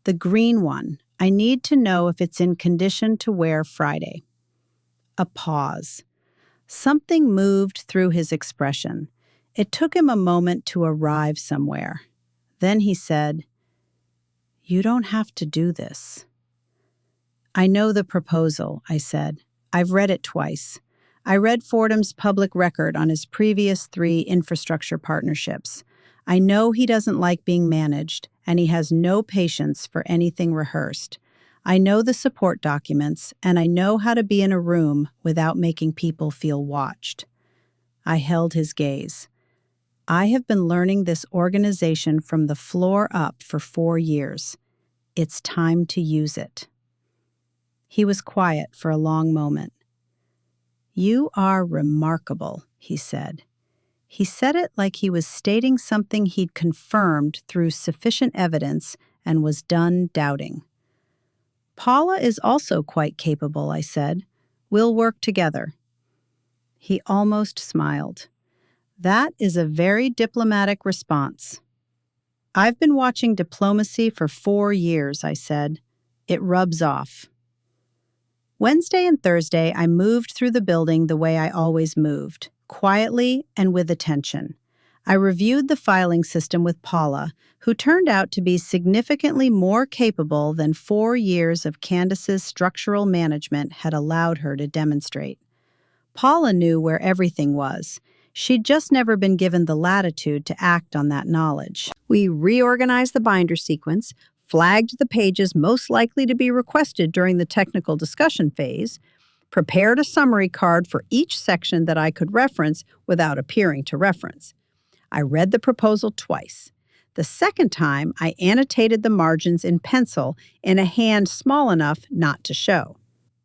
"The green one. I need to know if it's in condition to wear Friday." A pause. Something moved through his expression. It took him a moment to arrive somewhere. Then he said, "You don't have to do this." "I know the proposal," I said. "I've read it twice. I read Fordham's public record on his previous 3 infrastructure partnerships. I know he doesn't like being managed, and he has no patience for anything rehearsed. I know the support documents, and I know how to be in a room without making people feel watched." I held his gaze. "I have been learning this organization from the floor up for 4 years. It's time to use it." He was quiet for a long moment. "You are remarkable," he said. He said it like he was stating something he'd confirmed through sufficient evidence and was done doubting. "Paula is also quite capable," I said. "We'll work together." He almost smiled. "That is a very diplomatic response." "I've been watching diplomacy for 4 years," I said. "It rubs off." Wednesday and Thursday, I moved through the building the way I always moved, quietly and with attention. I reviewed the filing system with Paula, who turned out to be significantly more capable than 4 years of Candace's structural management had allowed her to demonstrate. Paula knew where everything was. She'd just never been given the latitude to act on that knowledge. We reorganized the binder sequence, flagged the pages most likely to be requested during the technical discussion phase, prepared a summary card for each section that I could reference without appearing to reference. I read the proposal twice. The second time, I annotated the margins in pencil in a hand small enough not to show.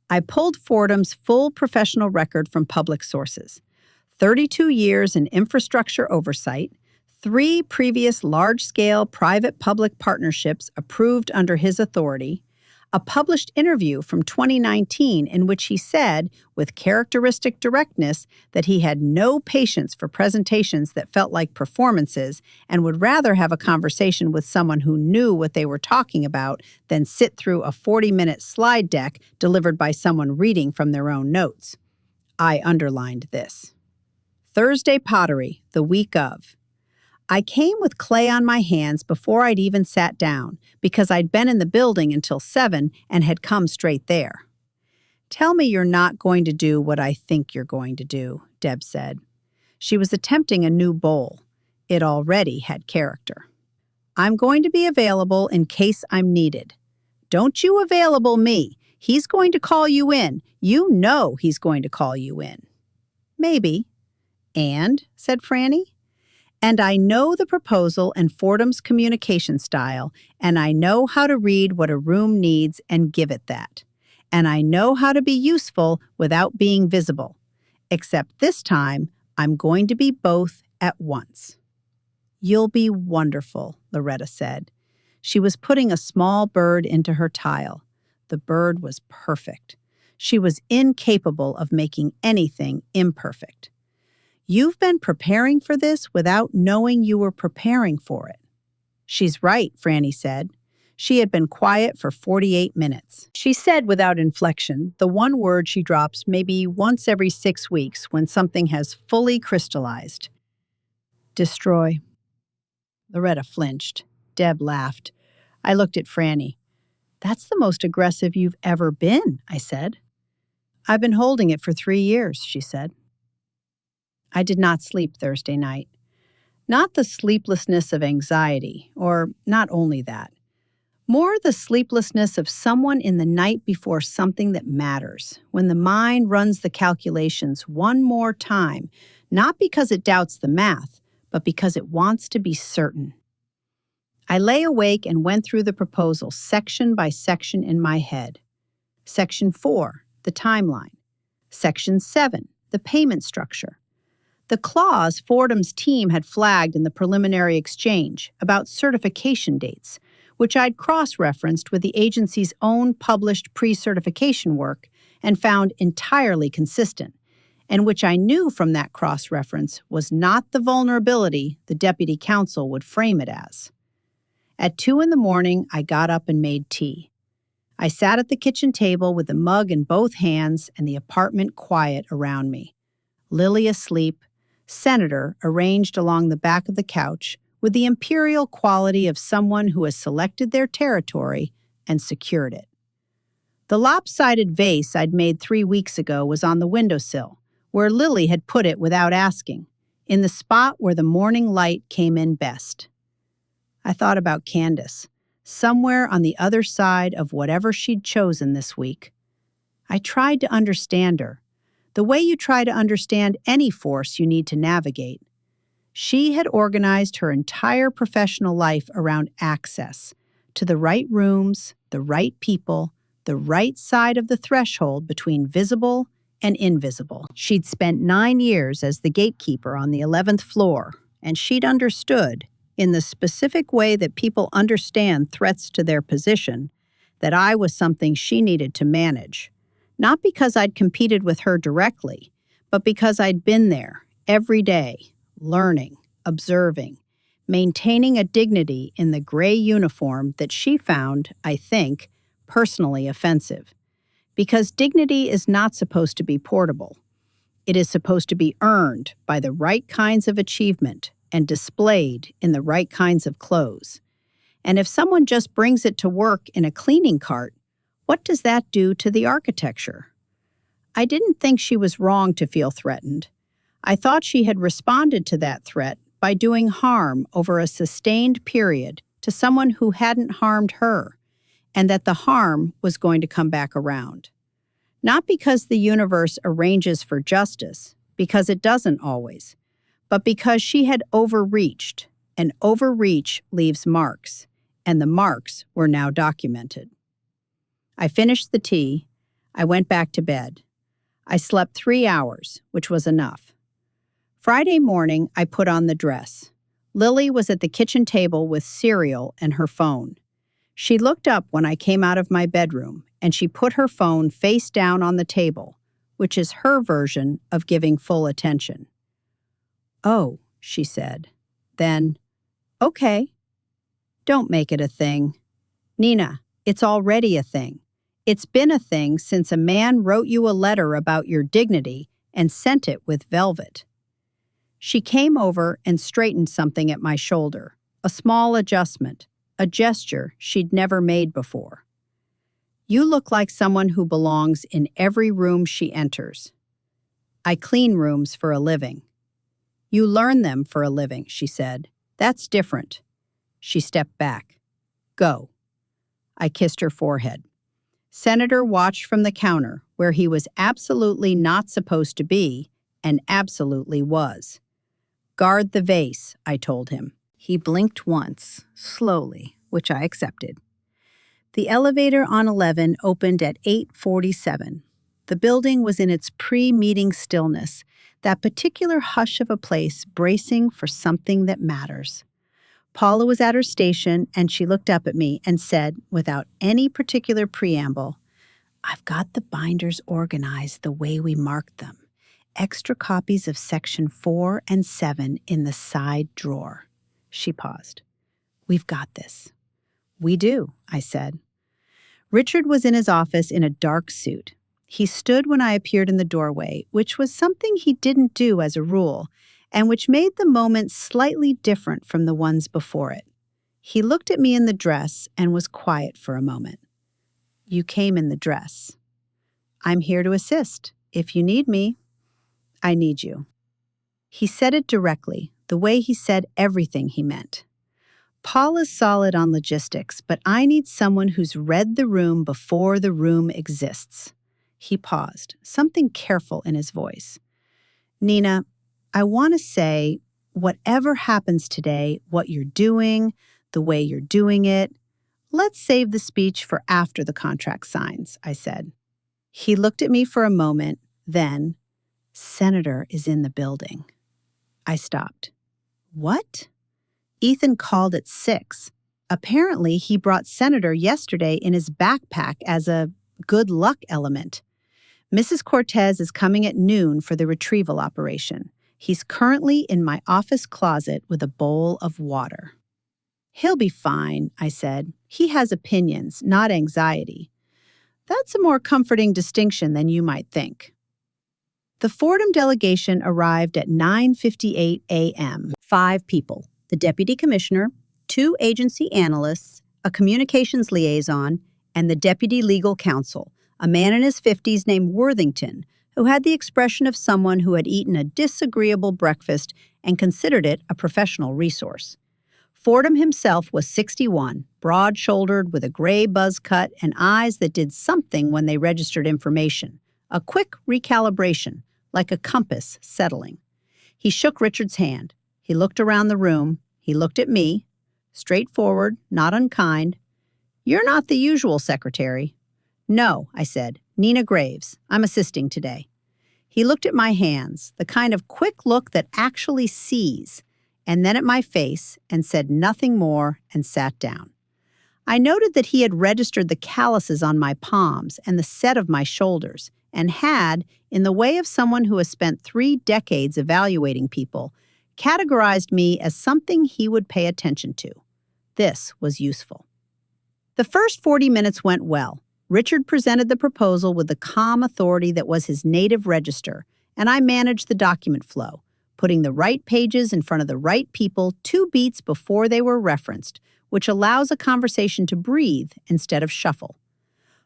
I pulled Fordham's full professional record from public sources. 32 years in infrastructure oversight, 3 previous large-scale private-public partnerships approved under his authority, a published interview from 2019 in which he said, with characteristic directness, that he had no patience for presentations that felt like performances and would rather have a conversation with someone who knew what they were talking about than sit through a 40-minute slide deck delivered by someone reading from their own notes. I underlined this. Thursday pottery, the week of. I came with clay on my hands before I'd even sat down, because I'd been in the building until 7 and had come straight there. "Tell me you're not going to do what I think you're going to do," Deb said. She was attempting a new bowl. It already had character. "I'm going to be available in case I'm needed." "Don't you available me. He's going to call you in. You know he's going to call you in." "Maybe." "And," said Franny. "And I know the proposal and Fordham's communication style, and I know how to read what a room needs and give it that. And I know how to be useful without being visible. Except this time, I'm going to be both at once." "You'll be wonderful," Loretta said. She was putting a small bird into her tile. The bird was perfect. She was incapable of making anything imperfect. "You've been preparing for this without knowing you were preparing for it." "She's right," Franny said. She had been quiet for 48 minutes. She said without inflection, the one word she drops maybe once every 6 weeks when something has fully crystallized. "Destroy." Loretta flinched. Deb laughed. I looked at Franny. "That's the most aggressive you've ever been," I said. "I've been holding it for 3 years," she said. I did not sleep Thursday night. Not the sleeplessness of anxiety, or not only that. More the sleeplessness of someone in the night before something that matters, when the mind runs the calculations one more time, not because it doubts the math, but because it wants to be certain. I lay awake and went through the proposal section by section in my head. Section 4, the timeline. Section 7, the payment structure. The clause Fordham's team had flagged in the preliminary exchange about certification dates, which I'd cross-referenced with the agency's own published pre-certification work and found entirely consistent, and which I knew from that cross-reference was not the vulnerability the deputy counsel would frame it as. At 2 a.m, I got up and made tea. I sat at the kitchen table with the mug in both hands and the apartment quiet around me. Lily asleep, Senator arranged along the back of the couch with the imperial quality of someone who has selected their territory and secured it. The lopsided vase I'd made 3 weeks ago was on the windowsill, where Lily had put it without asking, in the spot where the morning light came in best. I thought about Candace, somewhere on the other side of whatever she'd chosen this week. I tried to understand her, the way you try to understand any force you need to navigate. She had organized her entire professional life around access to the right rooms, the right people, the right side of the threshold between visible and invisible. She'd spent 9 years as the gatekeeper on the 11th floor, and she'd understood, in the specific way that people understand threats to their position, that I was something she needed to manage. Not because I'd competed with her directly, but because I'd been there every day, learning, observing, maintaining a dignity in the gray uniform that she found, I think, personally offensive. Because dignity is not supposed to be portable. It is supposed to be earned by the right kinds of achievement and displayed in the right kinds of clothes. And if someone just brings it to work in a cleaning cart, what does that do to the architecture? I didn't think she was wrong to feel threatened. I thought she had responded to that threat by doing harm over a sustained period to someone who hadn't harmed her, and that the harm was going to come back around. Not because the universe arranges for justice, because it doesn't always, but because she had overreached, and overreach leaves marks, and the marks were now documented. I finished the tea. I went back to bed. I slept 3 hours, which was enough. Friday morning, I put on the dress. Lily was at the kitchen table with cereal and her phone. She looked up when I came out of my bedroom, and she put her phone face down on the table, which is her version of giving full attention. "Oh," she said. Then, "Okay. Don't make it a thing. Nina, it's already a thing. It's been a thing since a man wrote you a letter about your dignity and sent it with velvet." She came over and straightened something at my shoulder, a small adjustment, a gesture she'd never made before. "You look like someone who belongs in every room she enters." "I clean rooms for a living." "You learn them for a living," she said. "That's different." She stepped back. "Go." I kissed her forehead. Senator watched from the counter, where he was absolutely not supposed to be, and absolutely was. "Guard the vase," I told him. He blinked once, slowly, which I accepted. The elevator on 11 opened at 8:47. The building was in its pre-meeting stillness, that particular hush of a place bracing for something that matters. Paula was at her station, and she looked up at me and said, without any particular preamble, "I've got the binders organized the way we marked them. Extra copies of Section 4 and 7 in the side drawer." She paused. "We've got this." "We do," I said. Richard was in his office in a dark suit. He stood when I appeared in the doorway, which was something he didn't do as a rule, and which made the moment slightly different from the ones before it. He looked at me in the dress and was quiet for a moment. "You came in the dress." "I'm here to assist. If you need me." "I need you." He said it directly, the way he said everything he meant. Paula's solid on logistics, but I need someone who's read the room before the room exists. He paused, something careful in his voice. "Nina, I want to say, whatever happens today, what you're doing, the way you're doing it, let's save the speech for after the contract signs," I said. He looked at me for a moment, then, "Senator is in the building." I stopped. "What?" "Ethan called at 6. Apparently, he brought Senator yesterday in his backpack as a good luck element. Mrs. Cortez is coming at noon for the retrieval operation. He's currently in my office closet with a bowl of water." "He'll be fine," I said. "He has opinions, not anxiety." That's a more comforting distinction than you might think. The Fordham delegation arrived at 9:58 a.m. 5 people, the deputy commissioner, 2 agency analysts, a communications liaison, and the deputy legal counsel, a man in his 50s named Worthington, who had the expression of someone who had eaten a disagreeable breakfast and considered it a professional resource. Fordham himself was 61, broad-shouldered with a gray buzz cut and eyes that did something when they registered information, a quick recalibration, like a compass settling. He shook Richard's hand. He looked around the room. He looked at me, straightforward, not unkind. "You're not the usual secretary." No, I said. Nina Graves. I'm assisting today. He looked at my hands, the kind of quick look that actually sees, and then at my face and said nothing more and sat down. I noted that he had registered the calluses on my palms and the set of my shoulders, and had, in the way of someone who has spent 3 decades evaluating people, categorized me as something he would pay attention to. This was useful. The first 40 minutes went well. Richard presented the proposal with the calm authority that was his native register, and I managed the document flow, putting the right pages in front of the right people 2 beats before they were referenced, which allows a conversation to breathe instead of shuffle.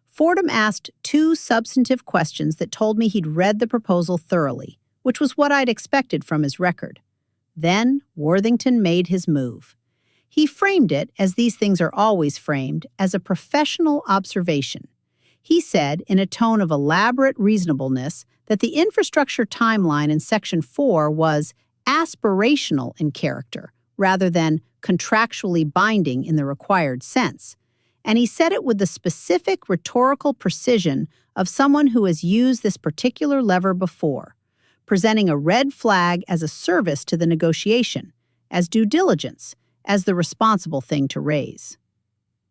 Fordham asked 2 substantive questions that told me he'd read the proposal thoroughly, which was what I'd expected from his record. Then Worthington made his move. He framed it, as these things are always framed, as a professional observation. He said, in a tone of elaborate reasonableness, that the infrastructure timeline in Section 4 was aspirational in character, rather than contractually binding in the required sense. And he said it with the specific rhetorical precision of someone who has used this particular lever before, presenting a red flag as a service to the negotiation, as due diligence, as the responsible thing to raise.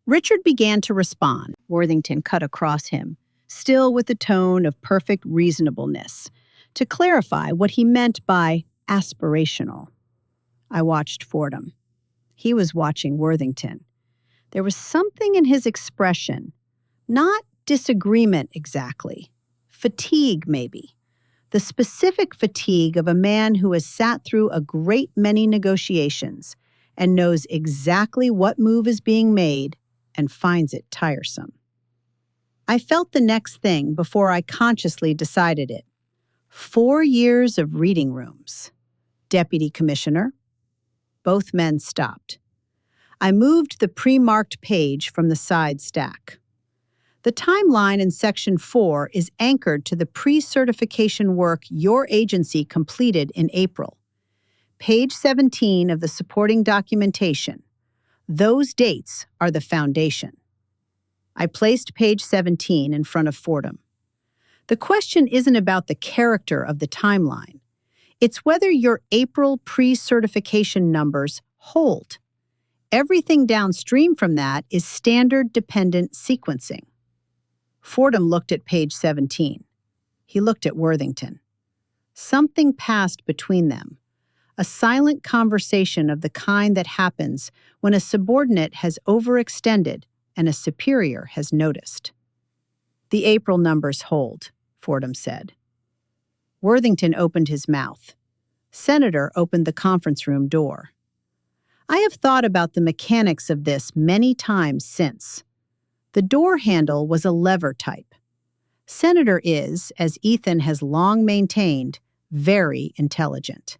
Richard began to respond. Worthington cut across him, still with the tone of perfect reasonableness, to clarify what he meant by aspirational. I watched Fordham. He was watching Worthington. There was something in his expression, not disagreement exactly, fatigue maybe, the specific fatigue of a man who has sat through a great many negotiations and knows exactly what move is being made and finds it tiresome. I felt the next thing before I consciously decided it. 4 years of reading rooms. Deputy Commissioner. Both men stopped. I moved the pre-marked page from the side stack. The timeline in Section 4 is anchored to the pre-certification work your agency completed in April. Page 17 of the supporting documentation. Those dates are the foundation. I placed page 17 in front of Fordham. The question isn't about the character of the timeline. It's whether your April pre-certification numbers hold. Everything downstream from that is standard dependent sequencing. Fordham looked at page 17. He looked at Worthington. Something passed between them. A silent conversation of the kind that happens when a subordinate has overextended and a superior has noticed. The April numbers hold, Fordham said. Worthington opened his mouth. Senator opened the conference room door. I have thought about the mechanics of this many times since. The door handle was a lever type. Senator is, as Ethan has long maintained, very intelligent.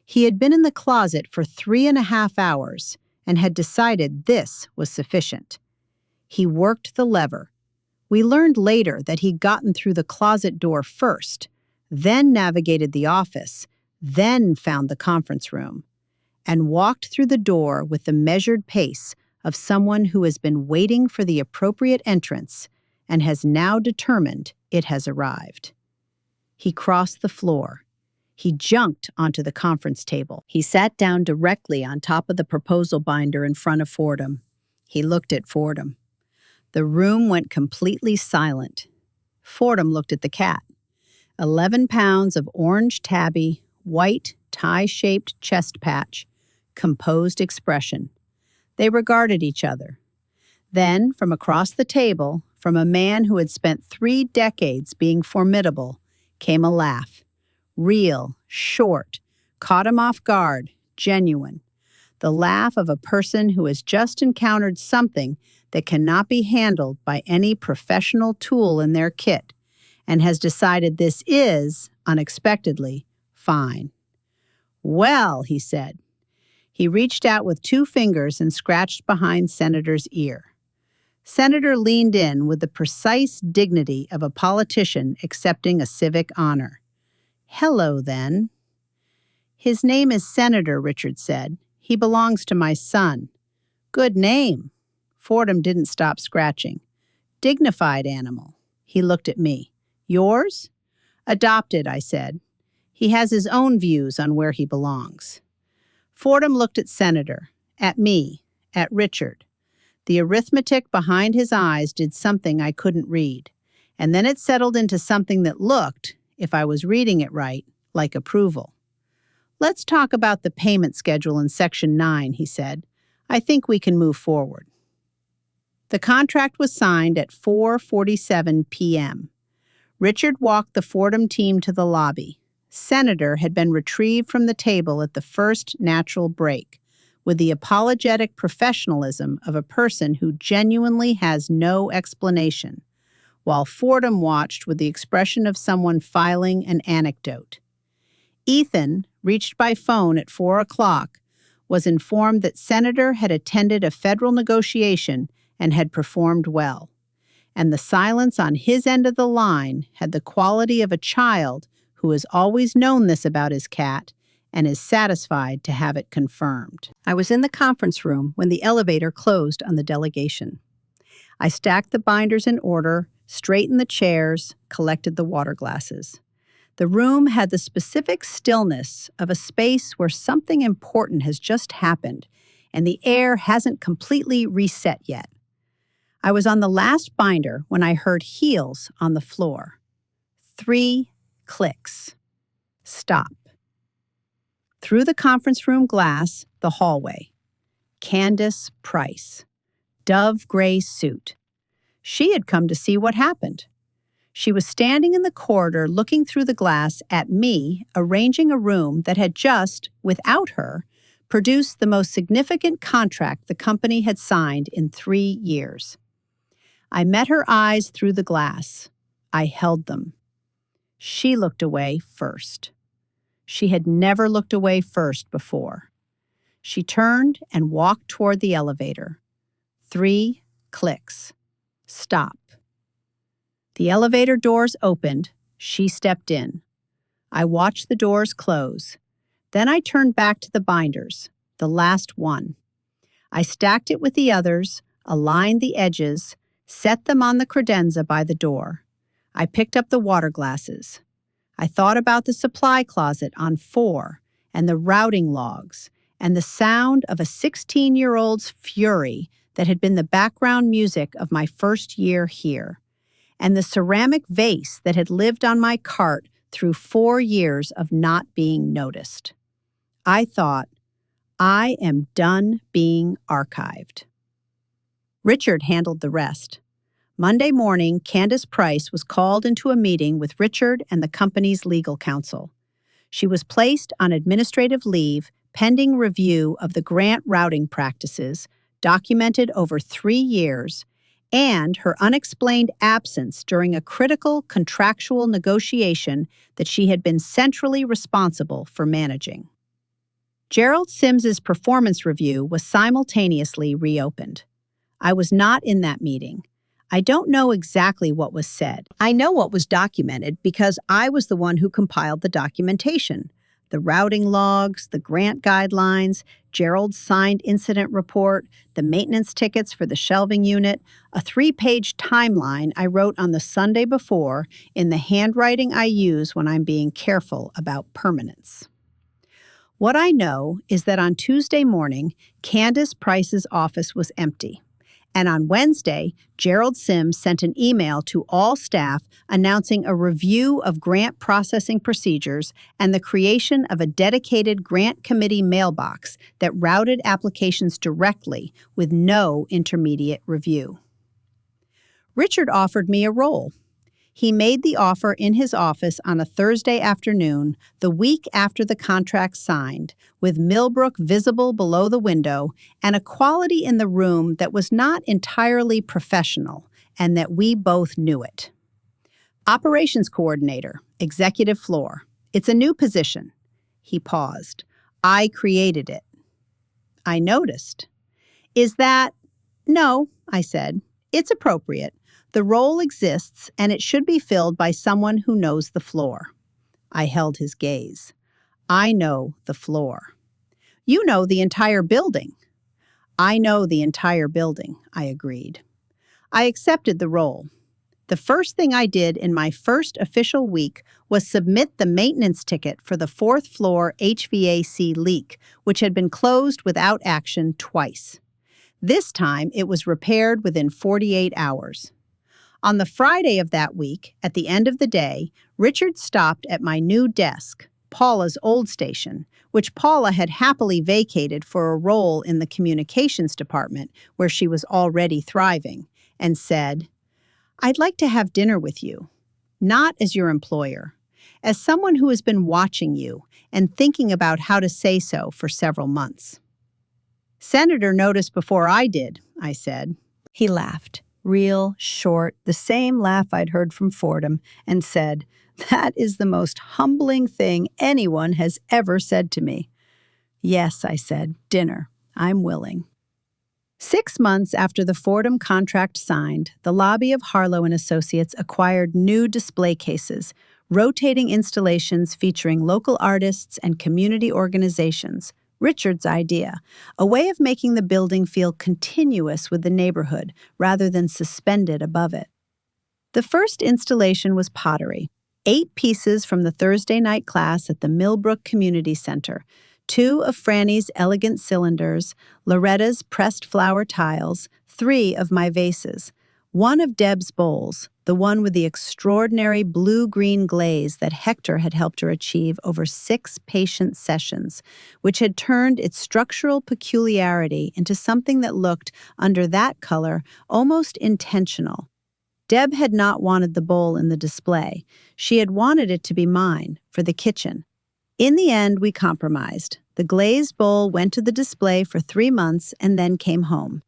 He had been in the closet for 3.5 hours and had decided this was sufficient. He worked the lever. We learned later that he'd gotten through the closet door first, then navigated the office, then found the conference room, and walked through the door with the measured pace of someone who has been waiting for the appropriate entrance and has now determined it has arrived. He crossed the floor. He jumped onto the conference table. He sat down directly on top of the proposal binder in front of Fordham. He looked at Fordham. The room went completely silent. Fordham looked at the cat. 11 pounds of orange tabby, white, tie-shaped chest patch, composed expression. They regarded each other. Then, from across the table, from a man who had spent 3 decades being formidable, came a laugh. Real, short, caught him off guard, genuine. The laugh of a person who has just encountered something that cannot be handled by any professional tool in their kit, and has decided this is, unexpectedly, fine. Well, he said. He reached out with 2 fingers and scratched behind Senator's ear. Senator leaned in with the precise dignity of a politician accepting a civic honor. Hello, then. His name is Senator, Richard said. He belongs to my son. Good name. Fordham didn't stop scratching. Dignified animal. He looked at me. Yours? Adopted, I said. He has his own views on where he belongs. Fordham looked at Senator, at me, at Richard. The arithmetic behind his eyes did something I couldn't read, and then it settled into something that looked, if I was reading it right, like approval. Let's talk about the payment schedule in Section 9, he said. I think we can move forward. The contract was signed at 4:47 p.m. Richard walked the Fordham team to the lobby. Senator had been retrieved from the table at the first natural break, with the apologetic professionalism of a person who genuinely has no explanation, while Fordham watched with the expression of someone filing an anecdote. Ethan, reached by phone at 4 o'clock, was informed that Senator had attended a federal negotiation and had performed well, and the silence on his end of the line had the quality of a child who has always known this about his cat and is satisfied to have it confirmed. I was in the conference room when the elevator closed on the delegation. I stacked the binders in order, straightened the chairs, collected the water glasses. The room had the specific stillness of a space where something important has just happened, and the air hasn't completely reset yet. I was on the last binder when I heard heels on the floor. 3 clicks. Stop. Through the conference room glass, the hallway. Candace Price. Dove gray suit. She had come to see what happened. She was standing in the corridor looking through the glass at me, arranging a room that had just, without her, produced the most significant contract the company had signed in 3 years. I met her eyes through the glass. I held them. She looked away first. She had never looked away first before. She turned and walked toward the elevator. 3 clicks. Stop. The elevator doors opened. She stepped in. I watched the doors close. Then I turned back to the binders, the last one. I stacked it with the others, aligned the edges, set them on the credenza by the door. I picked up the water glasses. I thought about the supply closet on 4 and the routing logs and the sound of a 16-year-old's fury that had been the background music of my first year here, and the ceramic vase that had lived on my cart through 4 years of not being noticed. I thought, I am done being archived. Richard handled the rest. Monday morning, Candace Price was called into a meeting with Richard and the company's legal counsel. She was placed on administrative leave pending review of the grant routing practices documented over 3 years and her unexplained absence during a critical contractual negotiation that she had been centrally responsible for managing. Gerald Sims's performance review was simultaneously reopened. I was not in that meeting. I don't know exactly what was said. I know what was documented because I was the one who compiled the documentation. The routing logs, the grant guidelines, Gerald's signed incident report, the maintenance tickets for the shelving unit, a 3-page timeline I wrote on the Sunday before in the handwriting I use when I'm being careful about permanence. What I know is that on Tuesday morning, Candace Price's office was empty. And on Wednesday, Gerald Sims sent an email to all staff announcing a review of grant processing procedures and the creation of a dedicated grant committee mailbox that routed applications directly with no intermediate review. Richard offered me a role. He made the offer in his office on a Thursday afternoon, the week after the contract signed, with Millbrook visible below the window and a quality in the room that was not entirely professional, and that we both knew it. Operations coordinator, executive floor. It's a new position. He paused. I created it. I noticed. Is that? No, I said. It's appropriate. The role exists, and it should be filled by someone who knows the floor. I held his gaze. I know the floor. You know the entire building. I know the entire building, I agreed. I accepted the role. The first thing I did in my first official week was submit the maintenance ticket for the fourth floor HVAC leak, which had been closed without action twice. This time, it was repaired within 48 hours. On the Friday of that week, at the end of the day, Richard stopped at my new desk, Paula's old station, which Paula had happily vacated for a role in the communications department where she was already thriving, and said, "I'd like to have dinner with you, not as your employer, as someone who has been watching you and thinking about how to say so for several months." "Senator noticed before I did," I said. He laughed, real, short, the same laugh I'd heard from Fordham, and said, "That is the most humbling thing anyone has ever said to me." "Yes," I said, "dinner. I'm willing." 6 months after the Fordham contract signed, the lobby of Harlow and Associates acquired new display cases, rotating installations featuring local artists and community organizations. Richard's idea, a way of making the building feel continuous with the neighborhood rather than suspended above it. The first installation was pottery, 8 pieces from the Thursday night class at the Millbrook Community Center, 2 of Franny's elegant cylinders, Loretta's pressed flower tiles, 3 of my vases, 1 of Deb's bowls, the one with the extraordinary blue-green glaze that Hector had helped her achieve over 6 patient sessions, which had turned its structural peculiarity into something that looked, under that color, almost intentional. Deb had not wanted the bowl in the display. She had wanted it to be mine, for the kitchen. In the end, we compromised. The glazed bowl went to the display for 3 months and then came home.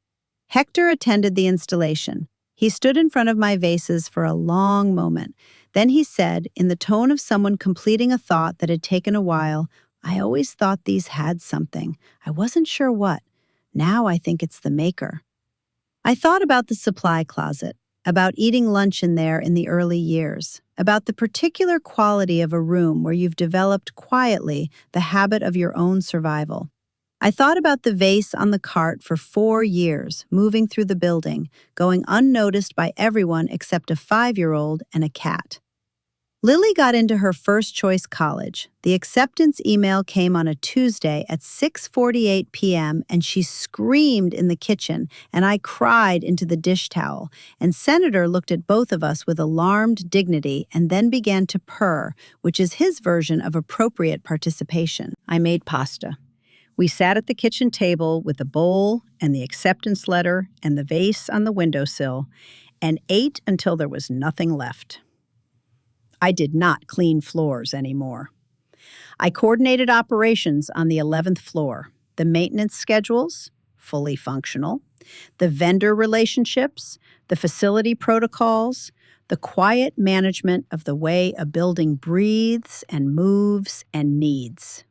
Hector attended the installation. He stood in front of my vases for a long moment. Then he said, in the tone of someone completing a thought that had taken a while, "I always thought these had something. I wasn't sure what. Now I think it's the maker." I thought about the supply closet, about eating lunch in there in the early years, about the particular quality of a room where you've developed quietly the habit of your own survival. I thought about the vase on the cart for 4 years, moving through the building, going unnoticed by everyone except a 5-year-old and a cat. Lily got into her first choice college. The acceptance email came on a Tuesday at 6:48 p.m. and she screamed in the kitchen and I cried into the dish towel. And Senator looked at both of us with alarmed dignity and then began to purr, which is his version of appropriate participation. I made pasta. We sat at the kitchen table with the bowl and the acceptance letter and the vase on the windowsill and ate until there was nothing left. I did not clean floors anymore. I coordinated operations on the 11th floor, the maintenance schedules, fully functional, the vendor relationships, the facility protocols, the quiet management of the way a building breathes and moves and needs.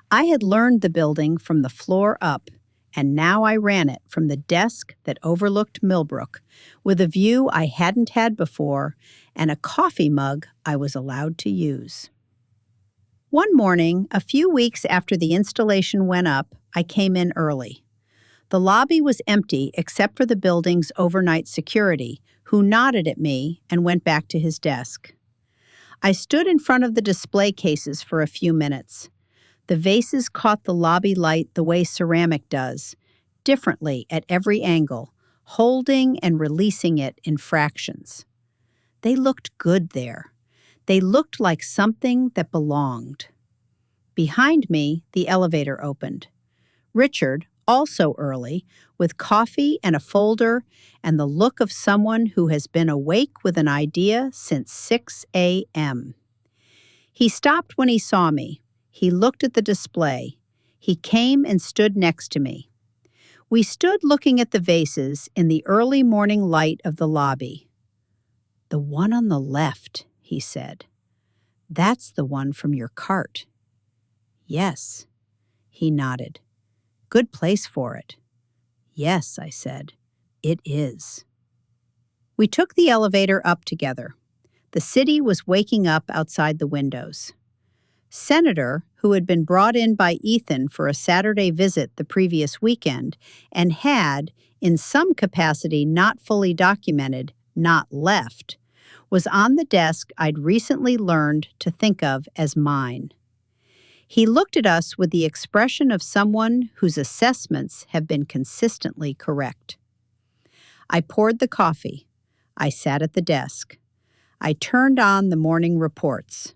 I had learned the building from the floor up, and now I ran it from the desk that overlooked Millbrook, with a view I hadn't had before and a coffee mug I was allowed to use. One morning, a few weeks after the installation went up, I came in early. The lobby was empty except for the building's overnight security, who nodded at me and went back to his desk. I stood in front of the display cases for a few minutes. The vases caught the lobby light the way ceramic does, differently at every angle, holding and releasing it in fractions. They looked good there. They looked like something that belonged. Behind me, the elevator opened. Richard, also early, with coffee and a folder and the look of someone who has been awake with an idea since 6 a.m. He stopped when he saw me. He looked at the display. He came and stood next to me. We stood looking at the vases in the early morning light of the lobby. "The one on the left," he said. "That's the one from your cart." "Yes." He nodded. "Good place for it." "Yes," I said. "It is." We took the elevator up together. The city was waking up outside the windows. Senator, who had been brought in by Ethan for a Saturday visit the previous weekend and had, in some capacity not fully documented, not left, was on the desk I'd recently learned to think of as mine. He looked at us with the expression of someone whose assessments have been consistently correct. I poured the coffee. I sat at the desk. I turned on the morning reports.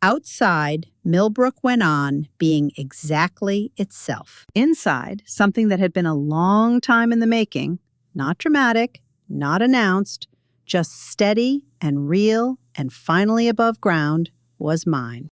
Outside, Millbrook went on being exactly itself. Inside, something that had been a long time in the making, not dramatic, not announced, just steady and real and finally above ground, was mine.